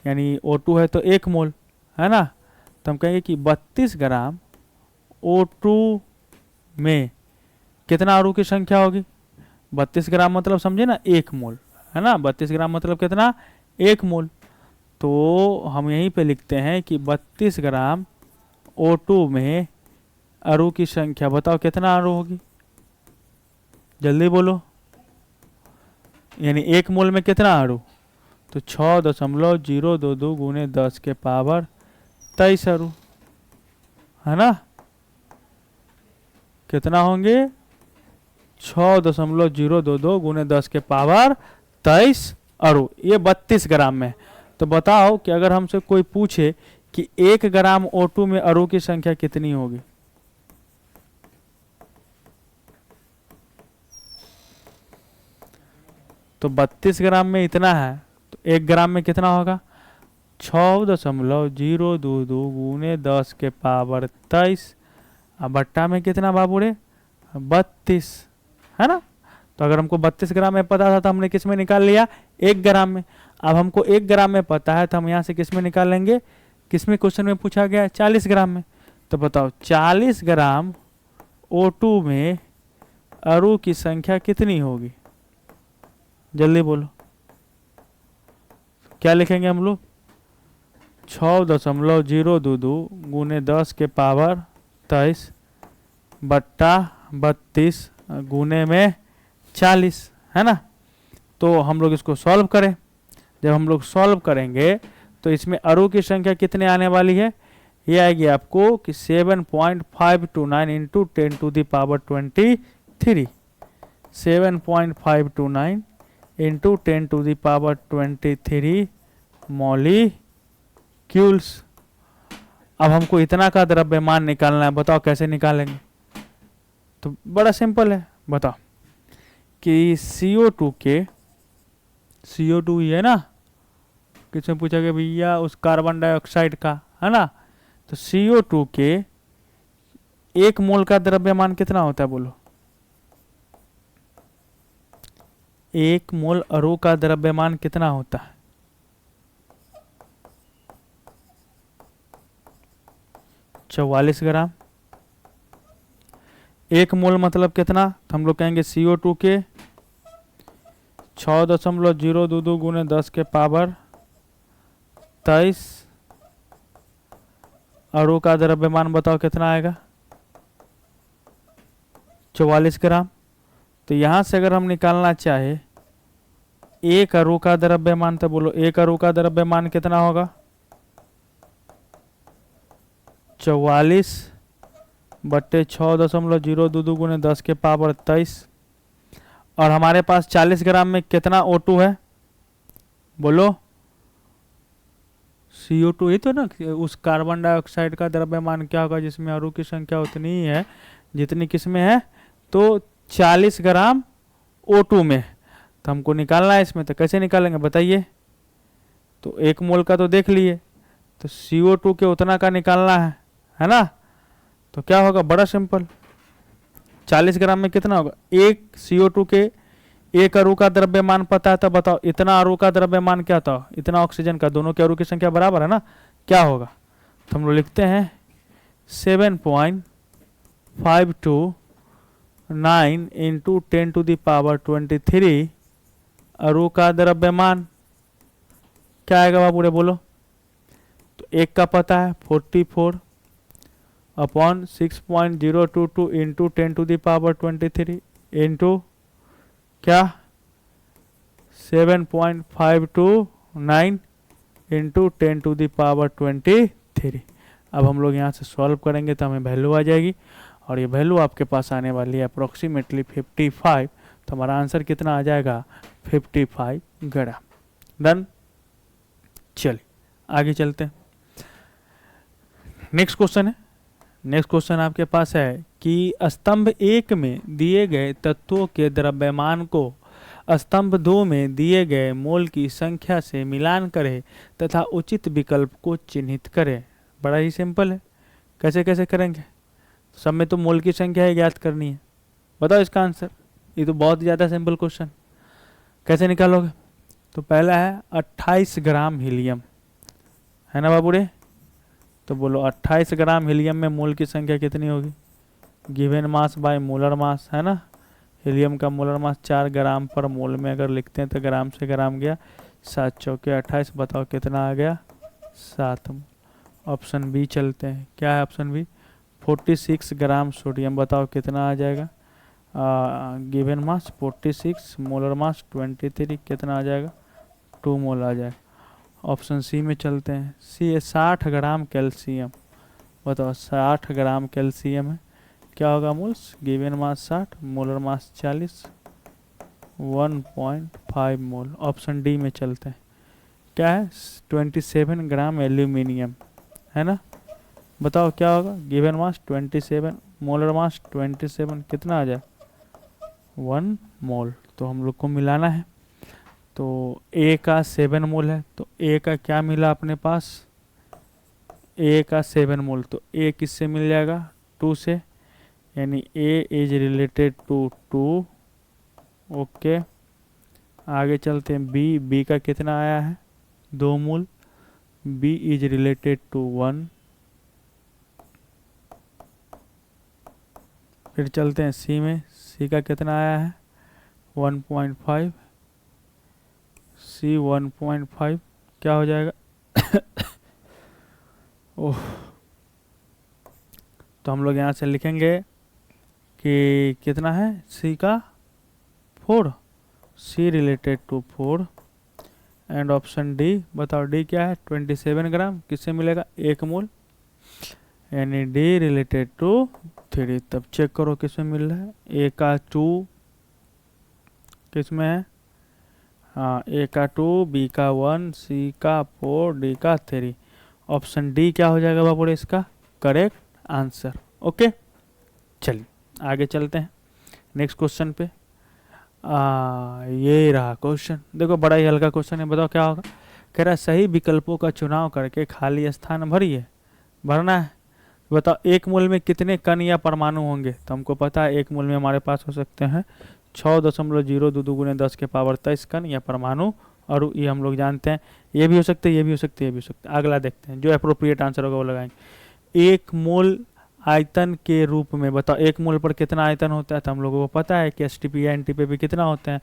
यानी O2 है तो 1 मोल, है ना। तो हम कहेंगे कि 32 ग्राम O2 में कितना अणु की संख्या होगी। 32 ग्राम मतलब समझे ना 1 मोल, है ना। 32 ग्राम मतलब कितना, 1 मोल। तो हम यहीं पे लिखते हैं कि 32 ग्राम O2 में अणु की संख्या बताओ कितना अणु होगी, जल्दी बोलो। यानी 1 मोल में कितना अणु, तो 6.022 गुने 10 के पावर 23 अणु, है ना। कितना होंगे, 6.022 गुने 10 के पावर 23 अणु, ये 32 ग्राम में। तो बताओ कि अगर हमसे कोई पूछे कि 1 ग्राम O2 में अणु की संख्या कितनी होगी, तो 32 ग्राम में इतना है, तो 1 ग्राम में कितना होगा, 6.022 गुने 10 के पावर 23, अब बट्टा में कितना बाबूरे 32, है ना। तो अगर हमको 32 ग्राम में पता था तो हमने किस में निकाल लिया, 1 ग्राम में। अब हमको 1 ग्राम में पता है तो हम यहाँ से किस में निकाल लेंगे, किस में क्वेश्चन में पूछा गया है, 40 ग्राम में। तो बताओ 40 ग्राम O2 में अणु की संख्या कितनी होगी, जल्दी बोलो। क्या लिखेंगे हम लोग, 6.022 गुने 10 के पावर 23 बट्टा 32 गुने में 40, है ना। तो हम लोग इसको सॉल्व करें, जब हम लोग सॉल्व करेंगे तो इसमें अणु की संख्या कितने आने वाली है, ये आएगी आपको कि 7.529 into 10 to the power 23, 7.529 into 10 to the power 23 molecules. अब हमको इतना का द्रव्यमान निकालना है, बताओ कैसे निकालेंगे। तो बड़ा सिंपल है, बताओ कि CO2 के, CO2 ही है ना, किसने पूछा कि भैया उस कार्बन डाइऑक्साइड का, है ना। तो CO2 के 1 मोल का द्रव्यमान कितना होता है बोलो, 1 मोल अणु का द्रव्यमान कितना होता है, 44 ग्राम। 1 मोल मतलब कितना, तो हम लोग कहेंगे CO2 के 6.022 गुने 10 के पावर 23 अणु का द्रव्यमान बताओ कितना आएगा, 44 ग्राम। तो यहां से अगर हम निकालना चाहे एक अणु का द्रव्यमान, तो बोलो एक अणु का द्रव्यमान कितना होगा, 44 बट्टे 6.02 गुने 10 के पावर 23। और हमारे पास 40 ग्राम में कितना O2 है, बोलो CO2 ही तो ना। उस कार्बन डाइऑक्साइड का द्रव्यमान क्या होगा जिसमें अणु की संख्या उतनी ही है जितनी किसमें है, तो 40 ग्राम O2 में। तो हमको निकालना है इसमें, तो कैसे निकालेंगे बताइए। तो 1 मोल का तो देख लिए, तो CO2 के उतना का निकालना है ना। तो क्या होगा, बड़ा सिंपल, 40 ग्राम में कितना होगा, एक CO2 के एक अणु का द्रव्यमान पता है, तो बताओ इतना अणु का द्रव्यमान क्या था, इतना ऑक्सीजन का, दोनों के अणु की संख्या बराबर है ना, क्या होगा। तो हम लोग लिखते हैं 7.529 इंटू 10⁻23 अणु का द्रव्यमान क्या आएगा बाबू रे, बोलो। तो एक का पता है 44 अपॉन 6.022 इंटू 10⁻23 इंटू क्या 7.529 इंटू 10⁻23। अब हम लोग यहाँ से सॉल्व करेंगे तो हमें वैल्यू आ जाएगी, और ये वैल्यू आपके पास आने वाली है अप्रोक्सीमेटली 55। तो हमारा आंसर कितना आ जाएगा, 55 ग्राम। डन, चलिए आगे चलते हैं। नेक्स्ट क्वेश्चन है, नेक्स्ट क्वेश्चन आपके पास है कि स्तंभ 1 में दिए गए तत्वों के द्रव्यमान को स्तंभ 2 में दिए गए मोल की संख्या से मिलान करें तथा उचित विकल्प को चिन्हित करें। बड़ा ही सिंपल है, कैसे कैसे करेंगे, सब में तो मोल की संख्या ही ज्ञात करनी है। बताओ इसका आंसर, ये तो बहुत ज़्यादा सिंपल क्वेश्चन। कैसे निकालोगे, तो पहला है 28 ग्राम हीलियम, है ना बाबू रे। तो बोलो 28 ग्राम हीलियम में मोल की संख्या कितनी होगी, गिवन मास बाय मोलर मास, है ना। हीलियम का मोलर मास 4 ग्राम पर मोल में अगर लिखते हैं तो ग्राम से ग्राम गया, 7 चौके 28, बताओ कितना आ गया, 7। ऑप्शन बी चलते हैं, क्या है ऑप्शन बी, 46 ग्राम सोडियम, बताओ कितना आ जाएगा, गिवन मास 46, मोलर मास 23, कितना आ जाएगा, 2 मोल आ जाएगा। ऑप्शन सी में चलते हैं, सी है 60 ग्राम कैल्शियम, बताओ 60 ग्राम कैल्शियम है, क्या होगा moles, given mass 60, molar mass 40, 1.5 मोल। ऑप्शन डी में चलते हैं, क्या है 27 ग्राम एल्यूमिनियम, है ना। बताओ क्या होगा, गिवन मास 27, मोलर मास 27, कितना आ जाए, 1 मोल। तो हम लोग को मिलाना है, तो ए का 7 मोल है, तो ए का क्या मिला अपने पास, ए का 7 मोल, तो ए किससे मिल जाएगा, 2 से, यानी ए इज रिलेटेड टू 2। ओके, आगे चलते हैं, बी, बी का कितना आया है, 2 मोल, बी इज रिलेटेड टू 1। फिर चलते हैं सी में, सी का कितना आया है, 1.5, सी 1.5 क्या हो जाएगा ओह। तो हम लोग यहाँ से लिखेंगे कि कितना है, सी का 4, C related to 4। And option D, बताओ डी क्या है, 27 ग्राम, किससे मिलेगा, 1 मोल, यानी डी रिलेटेड टू 3। तब चेक करो किसमें मिल रहा है, ए का 2 किसमें है, हाँ ए का 2, बी का 1, सी का 4, डी का 3। ऑप्शन डी क्या हो जाएगा बाबू इसका करेक्ट आंसर। ओके, चलिए आगे चलते हैं नेक्स्ट क्वेश्चन पे। ये रहा क्वेश्चन, देखो बड़ा ही हल्का क्वेश्चन है, बताओ क्या होगा। कह रहा है सही विकल्पों का चुनाव करके खाली स्थान भरिए, भरना है। बताओ 1 मोल में कितने कण या परमाणु होंगे, तो हमको पता है 1 मोल में हमारे पास हो सकते हैं 6.022 गुने 10 के पावर 23 कण या परमाणु, और ये हम लोग जानते हैं, ये भी हो सकते हैं, ये भी हो सकते हैं, ये भी हो सकते हैं। अगला देखते हैं, जो अप्रोप्रिएट आंसर होगा वो लगाएंगे। 1 मोल आयतन के रूप में, बताओ 1 मोल पर कितना आयतन होता है, तो हम लोगों को पता है कि एसटीपी या एनटीपी पे कितना होते हैं,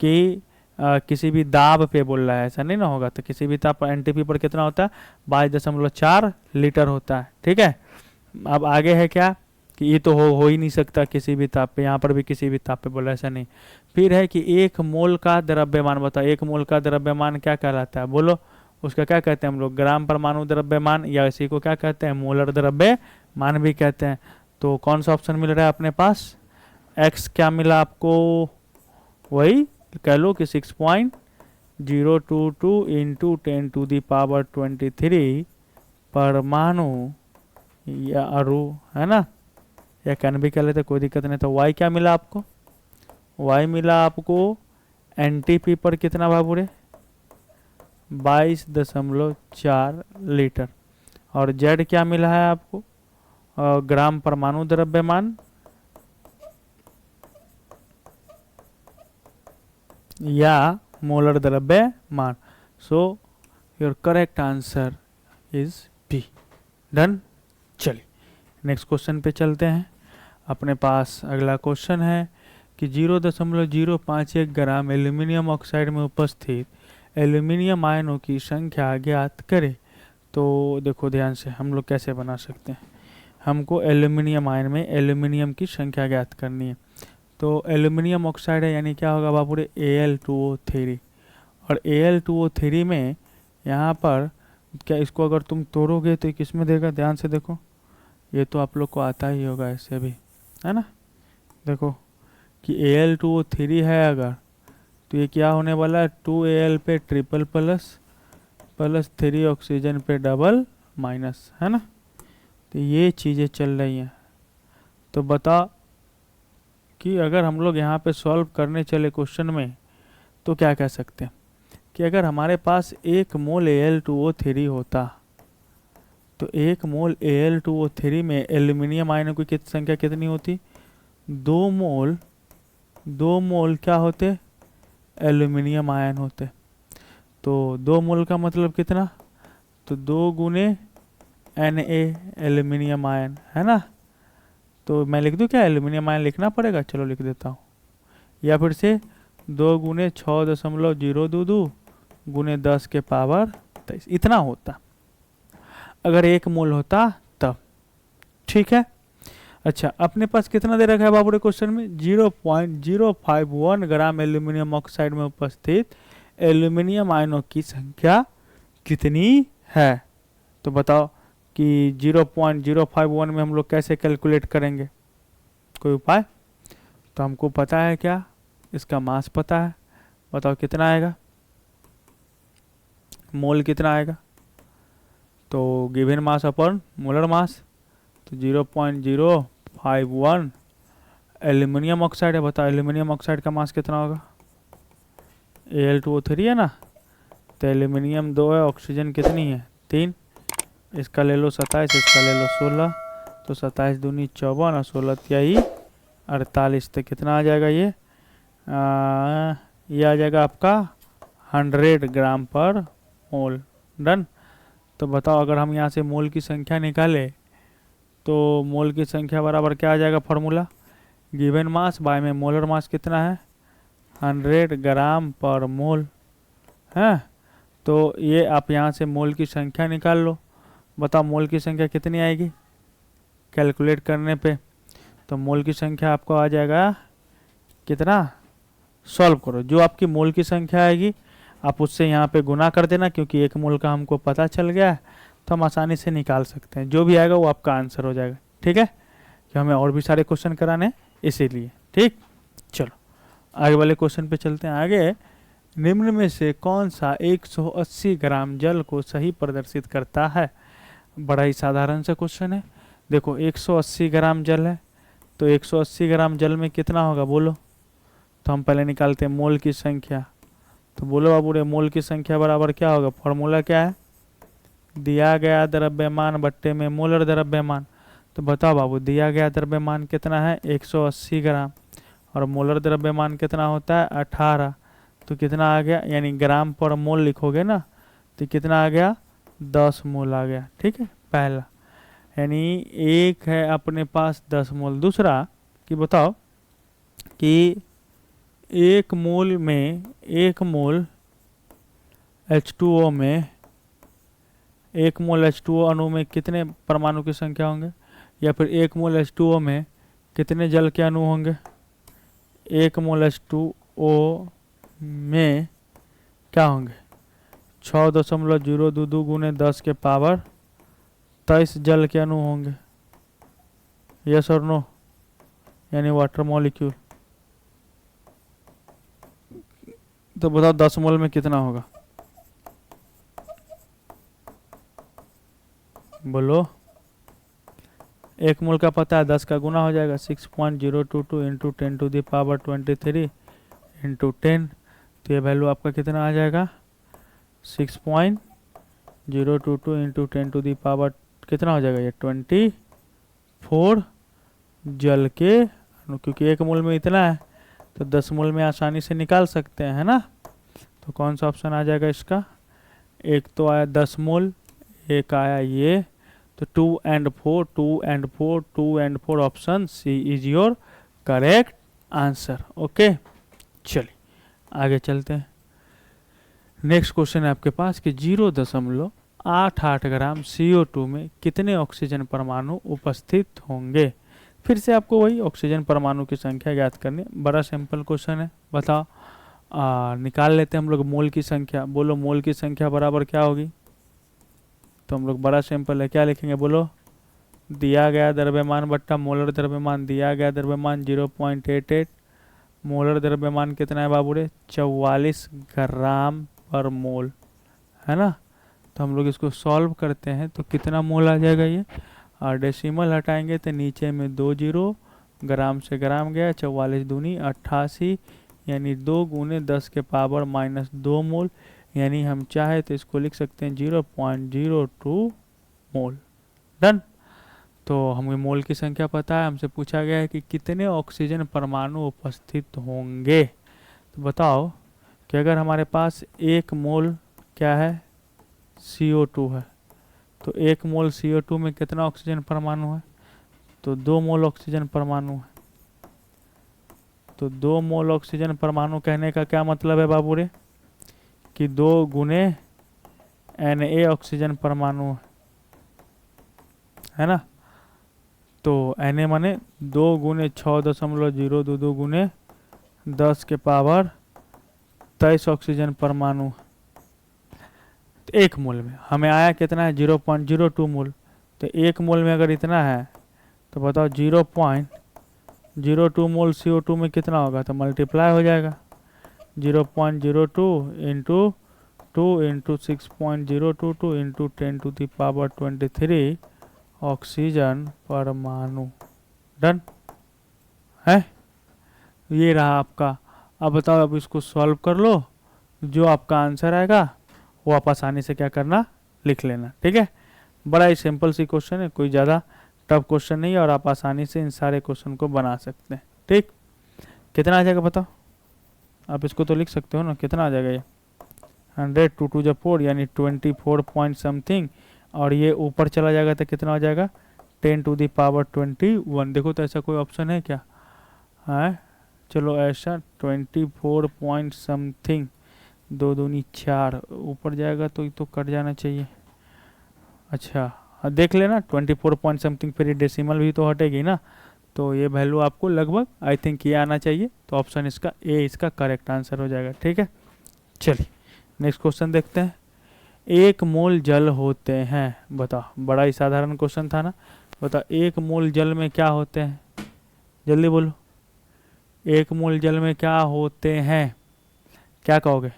कि किसी भी दाब पे बोल रहा है, ऐसा नहीं ना होगा। तो किसी भी ताप पर एनटीपी पर कितना होता है, 22.4 लीटर होता है। ठीक है, अब आगे है क्या कि ये तो हो ही नहीं सकता किसी भी ताप पे, यहाँ पर भी किसी भी ताप पे बोला, ऐसा नहीं। फिर है कि 1 मोल का द्रव्यमान, बताओ 1 मोल का द्रव्यमान क्या कहलाता है, बोलो। उसका क्या कहते हैं हम लोग, ग्राम परमाणु द्रव्यमान, या इसी को क्या कहते हैं, मोलर द्रव्यमान भी कहते हैं। तो कौन सा ऑप्शन मिल रहा है अपने पास, एक्स क्या मिला आपको, वही कह लो कि 6.022 इंटू 10⁻23 परमाणु या अणु, है ना, या कण भी कह लेते, कोई दिक्कत नहीं। तो वाई क्या मिला आपको, वाई मिला आपको एनटीपी पर कितना बाबूरे, 22.4 लीटर। और जेड क्या मिला है आपको, ग्राम परमाणु द्रव्यमान या मोलर द्रव्यमान। So your correct answer is B. Done. चलिए नेक्स्ट क्वेश्चन पे चलते हैं। अपने पास अगला क्वेश्चन है कि 0.051 ग्राम एल्यूमिनियम ऑक्साइड में उपस्थित एल्यूमिनियम आयनों की संख्या ज्ञात करें। तो देखो ध्यान से, हम लोग कैसे बना सकते हैं, हमको एल्यूमिनियम आयन में एल्यूमिनियम की संख्या ज्ञात करनी है। तो एल्यूमिनियम ऑक्साइड है, यानी क्या होगा बाबूरे, Al2O3। और Al2O3 में यहाँ पर क्या, इसको अगर तुम तोड़ोगे तो किस में देगा, ध्यान से देखो, ये तो आप लोग को आता ही होगा ऐसे भी, है ना। देखो कि Al2O3 है अगर, तो ये क्या होने वाला है, 2Al पे ट्रिपल प्लस प्लस 3 ऑक्सीजन पे डबल माइनस, है ना। तो ये चीज़ें चल रही हैं। तो बताओ कि अगर हम लोग यहाँ पे सॉल्व करने चले क्वेश्चन में, तो क्या कह सकते हैं कि अगर हमारे पास 1 मोल Al2O3 होता, तो 1 मोल Al2O3 में एल्यूमिनियम आयनों की संख्या कितनी होती, 2 मोल, 2 मोल क्या होते, एल्यूमिनियम आयन होते। तो 2 मोल का मतलब कितना, तो 2 × Na एल्यूमिनियम आयन, है ना। तो मैं लिख दूँ क्या, एल्यूमिनियम आयन लिखना पड़ेगा, चलो लिख देता हूँ, या फिर से 2 × 6.022 × 10⁻23 इतना होता अगर 1 मोल होता तब। ठीक है। अच्छा, अपने पास कितना दे रखा है बाबू क्वेश्चन में, 0.051 ग्राम एल्यूमिनियम ऑक्साइड में उपस्थित एल्यूमिनियम आयनों की संख्या कितनी है। तो बताओ कि 0.051 में हम लोग कैसे कैलकुलेट करेंगे, कोई उपाय। तो हमको पता है क्या, इसका मास पता है, बताओ कितना आएगा, मोल कितना आएगा। तो given mass upon molar mass, तो 0.051 एल्यूमिनियम ऑक्साइड है। बताओ एल्यूमिनियम ऑक्साइड का मास कितना होगा, Al2O3 है ना, तो एल्यूमिनियम 2 है, ऑक्सीजन कितनी है 3, इसका ले लो 27, इसका ले लो 16, तो 27 दूनी 54 और 16 तिहाई 48। तो कितना आ जाएगा ये आ जाएगा आपका 100 ग्राम पर मोल। डन। तो बताओ अगर हम यहाँ से मोल की संख्या निकालें, तो मोल की संख्या बराबर क्या आ जाएगा, फार्मूला गिवन मास बाय में मोलर मास कितना है, 100 ग्राम पर मोल है। तो ये आप यहाँ से मोल की संख्या निकाल लो। बताओ मोल की संख्या कितनी आएगी कैलकुलेट करने पे, तो मोल की संख्या आपको आ जाएगा कितना, सॉल्व करो, जो आपकी मोल की संख्या आएगी आप उससे यहाँ पे गुना कर देना, क्योंकि 1 मोल का हमको पता चल गया है, तो हम आसानी से निकाल सकते हैं, जो भी आएगा वो आपका आंसर हो जाएगा। ठीक है, कि हमें और भी सारे क्वेश्चन कराने हैं इसीलिए। ठीक, चलो आगे वाले क्वेश्चन पे चलते हैं। आगे, निम्न में से कौन सा 180 ग्राम जल को सही प्रदर्शित करता है। बड़ा ही साधारण सा क्वेश्चन है। देखो 180 ग्राम जल है, तो 180 ग्राम जल में कितना होगा बोलो। तो हम पहले निकालते हैं मोल की संख्या। तो बोलो बाबू रे, मोल की संख्या बराबर क्या होगा, फॉर्मूला क्या है, दिया गया द्रव्यमान बट्टे में मोलर द्रव्यमान। तो बताओ बाबू, दिया गया द्रव्यमान कितना है 180 ग्राम, और मोलर द्रव्यमान कितना होता है 18। तो कितना आ गया, यानी ग्राम पर मोल लिखोगे ना, तो कितना आ गया 10 मोल आ गया। ठीक है, पहला, यानी एक है अपने पास 10 मोल। दूसरा कि बताओ कि एक मोल में, एक मोल H2O में, एक मोल H2O अणु में कितने परमाणु की संख्या होंगे, या फिर एक मोल H2O में कितने जल के अणु होंगे। एक मोल H2O में क्या होंगे, 6.022 गुने 10 के पावर 23 जल के अणु होंगे। यस और नो, यानी वाटर मॉलिक्यूल। तो बताओ 10 मोल में कितना होगा, बोलो। एक मोल का पता है, 10 का गुना हो जाएगा, 6.022 into 10 to the power 23 into 10। तो ये वैल्यू आपका कितना आ जाएगा, 6.022 इंटू 10 टू द पावर कितना हो जाएगा, ये 24 जल के अणु। क्योंकि एक मोल में इतना है तो 10 मोल में आसानी से निकाल सकते हैं, है ना। तो कौन सा ऑप्शन आ जाएगा इसका, एक तो आया 10 मोल, एक आया ये, तो 2 and 4, 2 and 4, 2 and 4 option C is your correct answer. Okay, चलिए आगे चलते हैं। नेक्स्ट क्वेश्चन है आपके पास कि 0.88 ग्राम CO2 में कितने ऑक्सीजन परमाणु उपस्थित होंगे। फिर से आपको वही ऑक्सीजन परमाणु की संख्या ज्ञात करनी। बड़ा सिंपल क्वेश्चन है, बताओ। निकाल लेते हैं हम लोग मोल की संख्या। बोलो मोल की संख्या बराबर क्या होगी। तो हम लोग बड़ा सिंपल है, क्या लिखेंगे, बोलो। दिया गया द्रव्यमान बट्टा मोलर द्रव्यमान। दिया गया द्रव्यमान 0.88, मोलर द्रव्यमान कितना है बाबू रे, 44 ग्राम पर मोल, है ना। तो हम लोग इसको सॉल्व करते हैं तो कितना मोल आ जाएगा ये, और डेसिमल हटाएंगे तो नीचे में 2 जीरो, ग्राम से ग्राम गया, 44 दूनी 88, यानी 2 गुने 10 के पावर -2 मोल। यानी हम चाहे तो इसको लिख सकते हैं 0.02 मोल। डन। तो हमें मोल की संख्या पता है, हमसे पूछा गया है कि कितने ऑक्सीजन परमाणु उपस्थित होंगे। तो बताओ कि अगर हमारे पास एक मोल क्या है, CO2 है, तो एक मोल CO2 में कितना ऑक्सीजन परमाणु है, तो 2 मोल ऑक्सीजन परमाणु है। तो 2 मोल ऑक्सीजन परमाणु कहने का क्या मतलब है बाबू रे, कि 2 गुने Na ऑक्सीजन परमाणु है ना। तो Na माने 2 गुने 6.022 गुने 10 के पावर 23 ऑक्सीजन परमाणु। तो एक मोल में हमें आया कितना है, 0.02 मोल। तो एक मोल में अगर इतना है तो बताओ 0.02 मोल CO2 में कितना होगा, तो मल्टीप्लाई हो जाएगा 0.02 into 2 into 6.022 into 10 to the power 23 oxygen परमाणु। डन है, ये रहा आपका। अब बताओ, अब इसको सॉल्व कर लो, जो आपका आंसर आएगा वो आप आसानी से क्या करना, लिख लेना। ठीक है, बड़ा ही सिंपल सी क्वेश्चन है, कोई ज़्यादा टफ क्वेश्चन नहीं है, और आप आसानी से इन सारे क्वेश्चन को बना सकते हैं। ठीक, कितना आ जाएगा बताओ, आप इसको तो लिख सकते हो ना, कितना आ जाएगा ये, 100 2 टू द 4 यानी 24 पॉइंट समथिंग, और ये ऊपर चला जाएगा तो कितना हो जाएगा, 10 टू द पावर 21। देखो तो ऐसा कोई ऑप्शन है क्या, है। चलो ऐसा 24 पॉइंट समथिंग, 2 दूनी 4, ऊपर जाएगा तो ये तो कट जाना चाहिए। अच्छा देख लेना 24 पॉइंट समथिंग, फिर ये डेसिमल भी तो हटेगी ना, तो ये वैल्यू आपको लगभग आई थिंक ये आना चाहिए। तो ऑप्शन इसका ए इसका करेक्ट आंसर हो जाएगा। ठीक है, चलिए नेक्स्ट क्वेश्चन देखते हैं। 1 मोल जल होते हैं, बताओ। बड़ा ही साधारण क्वेश्चन था ना। बताओ 1 मोल जल में क्या होते हैं, जल्दी बोलो। 1 मोल जल में क्या होते हैं, क्या कहोगे।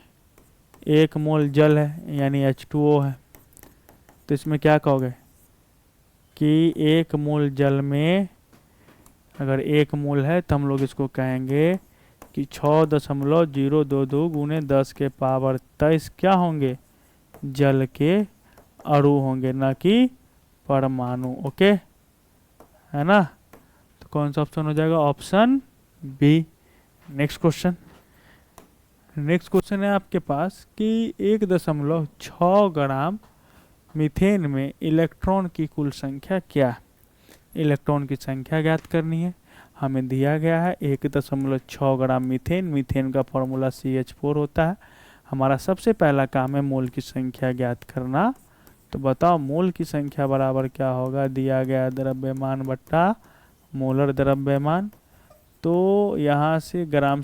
1 मोल जल है यानी H2O है, तो इसमें क्या कहोगे कि 1 मोल जल में अगर 1 मोल है तो हम लोग इसको कहेंगे कि 6.022 गुने 10 के पावर 23 क्या होंगे, जल के अणु होंगे, ना कि परमाणु। ओके, है ना। तो कौन सा ऑप्शन हो जाएगा, option B. Next question, next question है आपके पास कि 1.6 ग्राम मीथेन में इलेक्ट्रॉन की कुल संख्या क्या है। इलेक्ट्रॉन की संख्या ज्ञात करनी है। हमें दिया गया है 1.6 ग्राम मीथेन। मीथेन का फॉर्मूला CH4 होता है। हमारा सबसे पहला काम है मोल की संख्या ज्ञात करना। तो बताओ मोल की संख्या बराबर क्या होगा, दिया गया द्रव्यमान बट्टा मोलर द्रव्यमान। तो यहाँ से ग्राम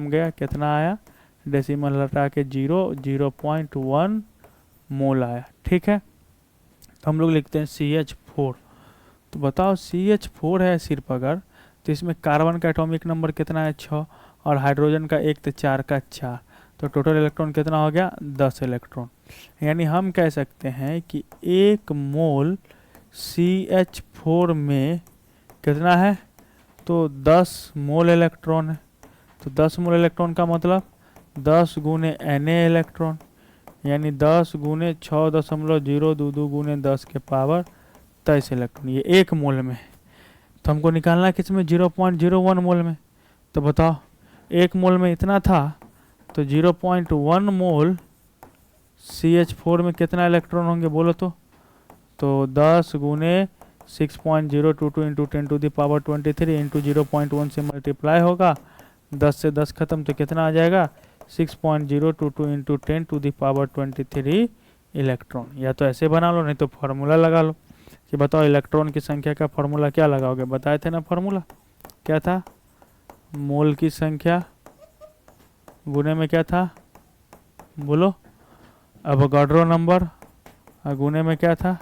गया, कितना आया, डेसिमल हटा के 0.1 मोल आया। ठीक है, तो हम लोग लिखते हैं CH4। तो बताओ CH4 है सिर्फ अगर, तो इसमें कार्बन का एटॉमिक नंबर कितना है, 6, और हाइड्रोजन का 1 तो 4 का 4, तो टोटल इलेक्ट्रॉन कितना हो गया, 10 इलेक्ट्रॉन। यानी हम कह सकते हैं कि 1 मोल CH4 में कितना है, तो 10 मोल इलेक्ट्रॉन है। तो 10 मोल इलेक्ट्रॉन का मतलब 10 गुने Na इलेक्ट्रॉन, यानी 10 गुने 6.02 गुने 10 के पावर 23 इलेक्ट्रॉन, ये 1 मोल में। तो हमको निकालना है किसमें, 0.01 मोल में। तो बताओ 1 मोल में इतना था, तो 0.1 मोल CH4 में कितना इलेक्ट्रॉन होंगे बोलो तो 10 गुने 6.022 इंटू 10⁻23 इंटू 0.1 से मल्टीप्लाई होगा, 10 से 10 खत्म, तो कितना आ जाएगा, 6.022 इंटू 10⁻23 इलेक्ट्रॉन। या तो ऐसे बना लो, नहीं तो फार्मूला लगा लो कि बताओ इलेक्ट्रॉन की संख्या का फार्मूला क्या लगाओगे, बताए थे ना फार्मूला क्या था, मोल की संख्या गुने में क्या था बोलो, अवोगाड्रो नंबर, गुने में क्या था,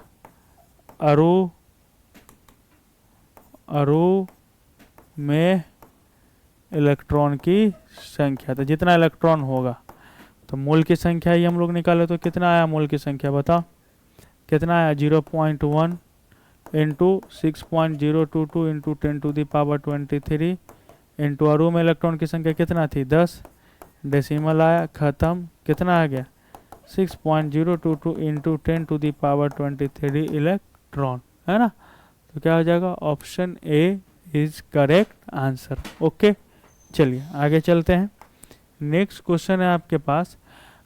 अणु में इलेक्ट्रॉन की संख्या। तो जितना इलेक्ट्रॉन होगा, तो मोल की संख्या ही हम लोग निकाले, तो कितना आया मोल की संख्या बताओ, कितना आया, 0.1 इंटू 6.022 इंटू 10⁻23 इंटू अणु में इलेक्ट्रॉन की संख्या कितना थी, 10, डेसिमल आया, खत्म, कितना आ गया, 6.022 इंटू 10⁻23 इलेक्ट्रॉन, है ना। तो क्या हो जाएगा, option A is correct answer. Okay, चलिए आगे चलते हैं। नेक्स्ट क्वेश्चन है आपके पास,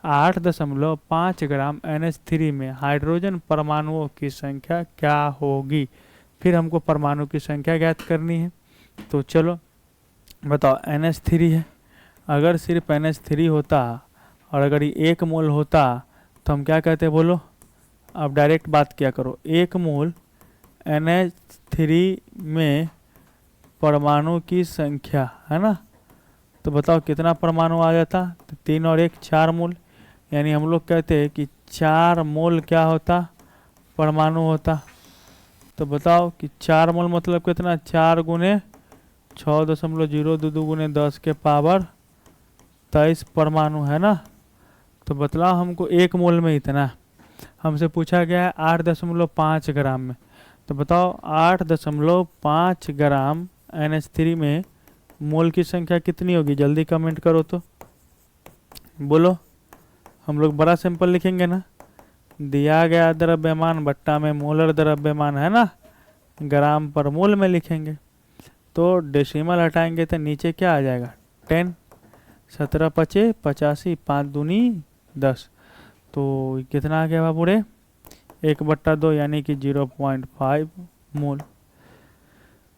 8.5 ग्राम NH3 में हाइड्रोजन परमाणुओं की संख्या क्या होगी। फिर हमको परमाणु की संख्या ज्ञात करनी है। तो चलो बताओ, NH3 है, अगर सिर्फ NH3 होता और अगर ये 1 मोल होता तो हम क्या कहते बोलो, अब डायरेक्ट बात क्या करो, 1 मोल NH3 में परमाणु की संख्या है ना, तो बताओ कितना परमाणु आ जाता, तो 3 और 1 4 मोल। यानी हम लोग कहते हैं कि 4 मोल क्या होता, परमाणु होता। तो बताओ कि 4 मोल मतलब कितना, 4 गुने 6.022 गुने 10 के पावर 23 परमाणु, है ना। तो बतलाओ हमको 1 मोल में इतना, हमसे पूछा गया है 8.5 ग्राम में। तो बताओ 8.5 ग्राम NH3 में मोल की संख्या कितनी होगी, जल्दी कमेंट करो तो बोलो। हम लोग बड़ा सिंपल लिखेंगे ना, दिया गया द्रव्यमान बट्टा में मोलर द्रव्यमान, है ना, ग्राम पर मोल में लिखेंगे। तो डेसिमल हटाएंगे तो नीचे क्या आ जाएगा, 10, 17 पचे 85, 5 दूनी 10, तो कितना आ गया बाबूरे, 1/2 यानी कि 0.5 मोल।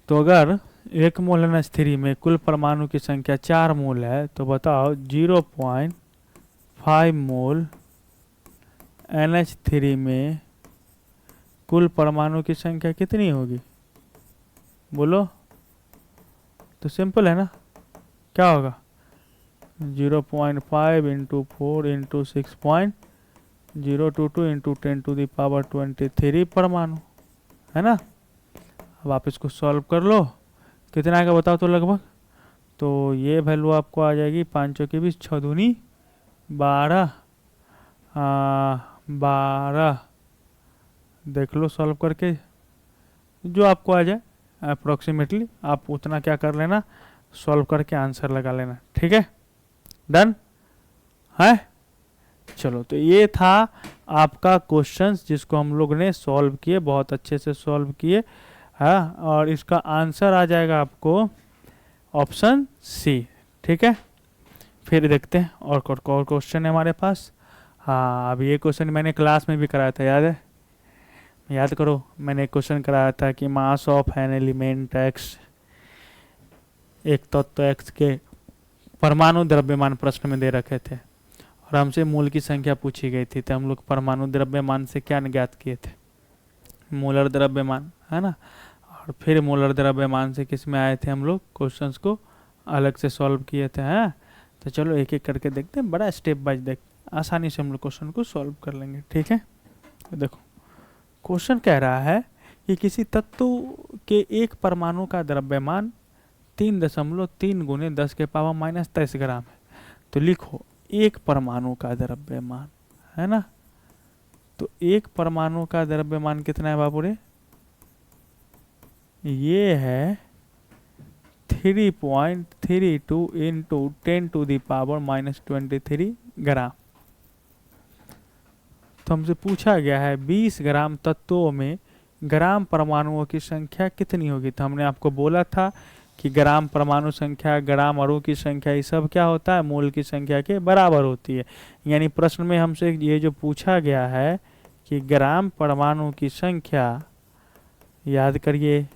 तो अगर 1 मोल NH3 में कुल परमाणु की संख्या 4 मोल है, तो बताओ 0.5 मोल NH3 में कुल परमाणु की संख्या कितनी होगी बोलो। तो सिंपल है ना, क्या होगा, 0.5 इंटू 4 इंटू 6.022 इंटू 10⁻23 परमाणु, है ना। अब आप इसको सॉल्व कर लो, कितना आएगा बताओ तो लगभग। तो ये वैल्यू आपको आ जाएगी 5 चौके 20, 6 दूनी 12, 12 देख लो सॉल्व करके, जो आपको आ जाए अप्रोक्सीमेटली आप उतना क्या कर लेना, सॉल्व करके आंसर लगा लेना। ठीक है, डन है। चलो, तो ये था आपका क्वेश्चंस जिसको हम लोग ने सॉल्व किए, बहुत अच्छे से सॉल्व किए, हाँ, और इसका आंसर आ जाएगा आपको ऑप्शन सी। ठीक है, फिर देखते हैं और क्वेश्चन है हमारे पास। हाँ, अब ये क्वेश्चन मैंने क्लास में भी कराया था, याद है, याद करो, मैंने एक क्वेश्चन कराया था कि mass of an element x एक तत्व एक्स के परमाणु द्रव्यमान प्रश्न में दे रखे थे और हमसे मूल की संख्या पूछी गई थी, तो हम लोग परमाणु द्रव्यमान से क्या ज्ञात किए थे, मोलर द्रव्यमान, है ना। और फिर मोलर द्रव्यमान से किस में आए थे हम लोग, क्वेश्चंस को अलग से सॉल्व किए थे, हैं। तो चलो एक एक करके देखते हैं, बड़ा स्टेप बाय देखते हैं, आसानी से हम लोग क्वेश्चन को सॉल्व कर लेंगे, ठीक है। तो देखो क्वेश्चन कह रहा है कि किसी तत्व के एक परमाणु का द्रव्यमान 3.3 गुने 10 के पावर -23 ग्राम है। तो लिखो एक परमाणु का द्रव्यमान, है ना। तो एक परमाणु का द्रव्यमान कितना है बाबू रे, ये है 3.32 इंटू 10⁻⁻23 ग्राम। तो हमसे पूछा गया है 20 ग्राम तत्वों में ग्राम परमाणुओं की संख्या कितनी होगी। तो हमने आपको बोला था कि ग्राम परमाणु संख्या, ग्राम अणु की संख्या, ये सब क्या होता है, मोल की संख्या के बराबर होती है। यानी प्रश्न में हमसे ये जो पूछा गया है कि ग्राम परमाणु की संख्या, याद करिए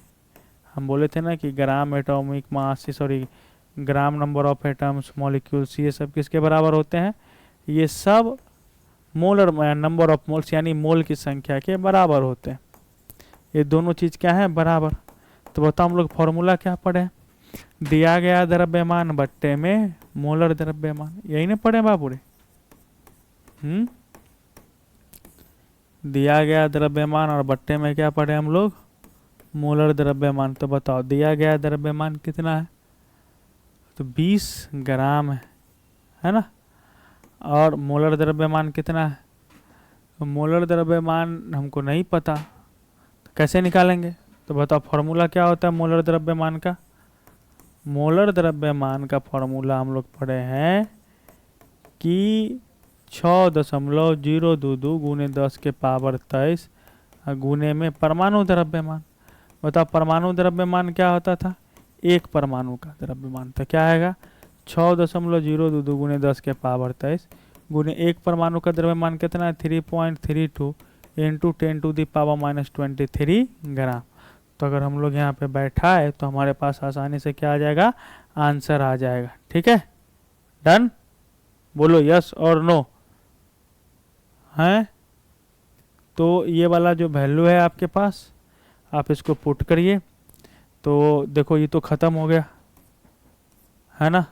हम बोले थे ना कि gram atomic mass, sorry gram number of atoms, molecules, ये सब किसके बराबर होते हैं, ये सब मोलर नंबर ऑफ मोल्स यानी मोल की संख्या के बराबर होते हैं। ये दोनों चीज़ क्या है, बराबर। तो बताओ हम लोग फॉर्मूला क्या पढ़े, दिया गया द्रव्यमान बट्टे में मोलर द्रव्यमान, यही ना पढ़े बाबू रे। दिया गया द्रव्यमान और बट्टे में क्या पढ़े हम लोग, मोलर द्रव्यमान। तो बताओ दिया गया द्रव्यमान कितना है, तो 20 ग्राम है ना। और मोलर द्रव्यमान कितना है, तो मोलर द्रव्यमान हमको नहीं पता, तो कैसे निकालेंगे। तो बताओ फॉर्मूला क्या होता है मोलर द्रव्यमान का, मोलर द्रव्यमान का फॉर्मूला हम लोग पढ़े हैं कि 6.022 गुने 10 के पावर 23 गुने में परमाणु द्रव्यमान। बताओ परमाणु द्रव्यमान क्या होता था, एक परमाणु का द्रव्यमान। तो क्या आएगा 6.022 गुने 10 के पावर 23 गुने एक परमाणु का द्रव्यमान कितना है 3.32 इंटू 10⁻⁻23 ग्राम। तो अगर हम लोग यहाँ पे बैठाए तो हमारे पास आसानी से क्या आ जाएगा, आंसर आ जाएगा, ठीक है। डन, बोलो यस और नो, हैं। तो ये वाला जो वैल्यू है आपके पास, आप इसको पुट करिए। तो देखो ये तो ख़त्म हो गया, है ना।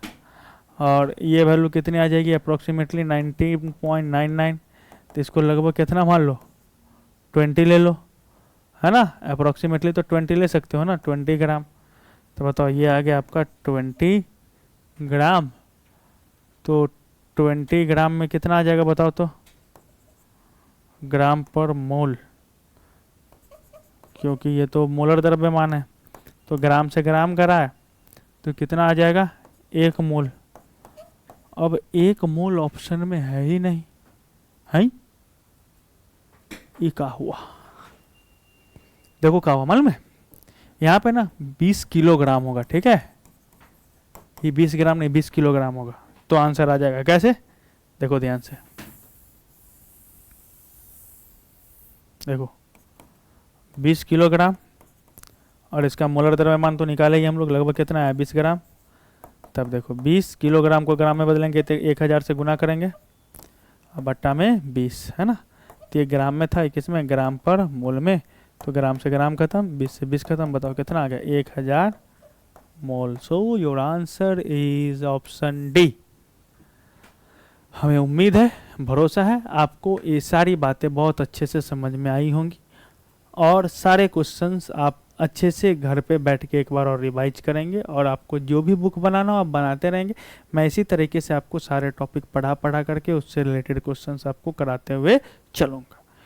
और ये वैल्यू कितनी आ जाएगी, अप्रोक्सीमेटली 19.99। तो इसको लगभग कितना मान लो, 20 ले लो, है ना। अप्रोक्सीमेटली तो 20 ले सकते हो ना, 20 ग्राम। तो बताओ ये आ गया आपका 20 ग्राम। तो 20 ग्राम में कितना आ जाएगा बताओ तो, ग्राम पर मोल, क्योंकि ये तो मोलर द्रव्यमान है तो ग्राम से ग्राम करा है, तो कितना आ जाएगा 1 मोल। अब 1 मोल ऑप्शन में है ही नहीं, है ये क्या हुआ, देखो क्या हुआ मालूम है, यहाँ पे ना 20 किलोग्राम होगा, ठीक है। ये 20 ग्राम नहीं 20 किलोग्राम होगा, तो आंसर आ जाएगा। कैसे, देखो ध्यान से, देखो 20 किलोग्राम और इसका मोलर द्रव्यमान तो निकालेंगे हम लोग, लगभग कितना है 20 ग्राम। तब देखो 20 किलोग्राम को ग्राम में बदलेंगे तो 1000 से गुना करेंगे और बट्टा में 20, है ना। तो ये ग्राम में था, किस में, ग्राम पर मोल में। तो ग्राम से ग्राम खत्म, 20 से 20 खत्म, बताओ कितना आ गया 1000 mole. So your answer is option D. हमें उम्मीद है, भरोसा है आपको ये सारी बातें बहुत अच्छे से समझ में आई होंगी और सारे क्वेश्चंस आप अच्छे से घर पे बैठ के एक बार और रिवाइज करेंगे और आपको जो भी बुक बनाना हो आप बनाते रहेंगे। मैं इसी तरीके से आपको सारे टॉपिक पढ़ा करके उससे रिलेटेड क्वेश्चंस आपको कराते हुए चलूँगा।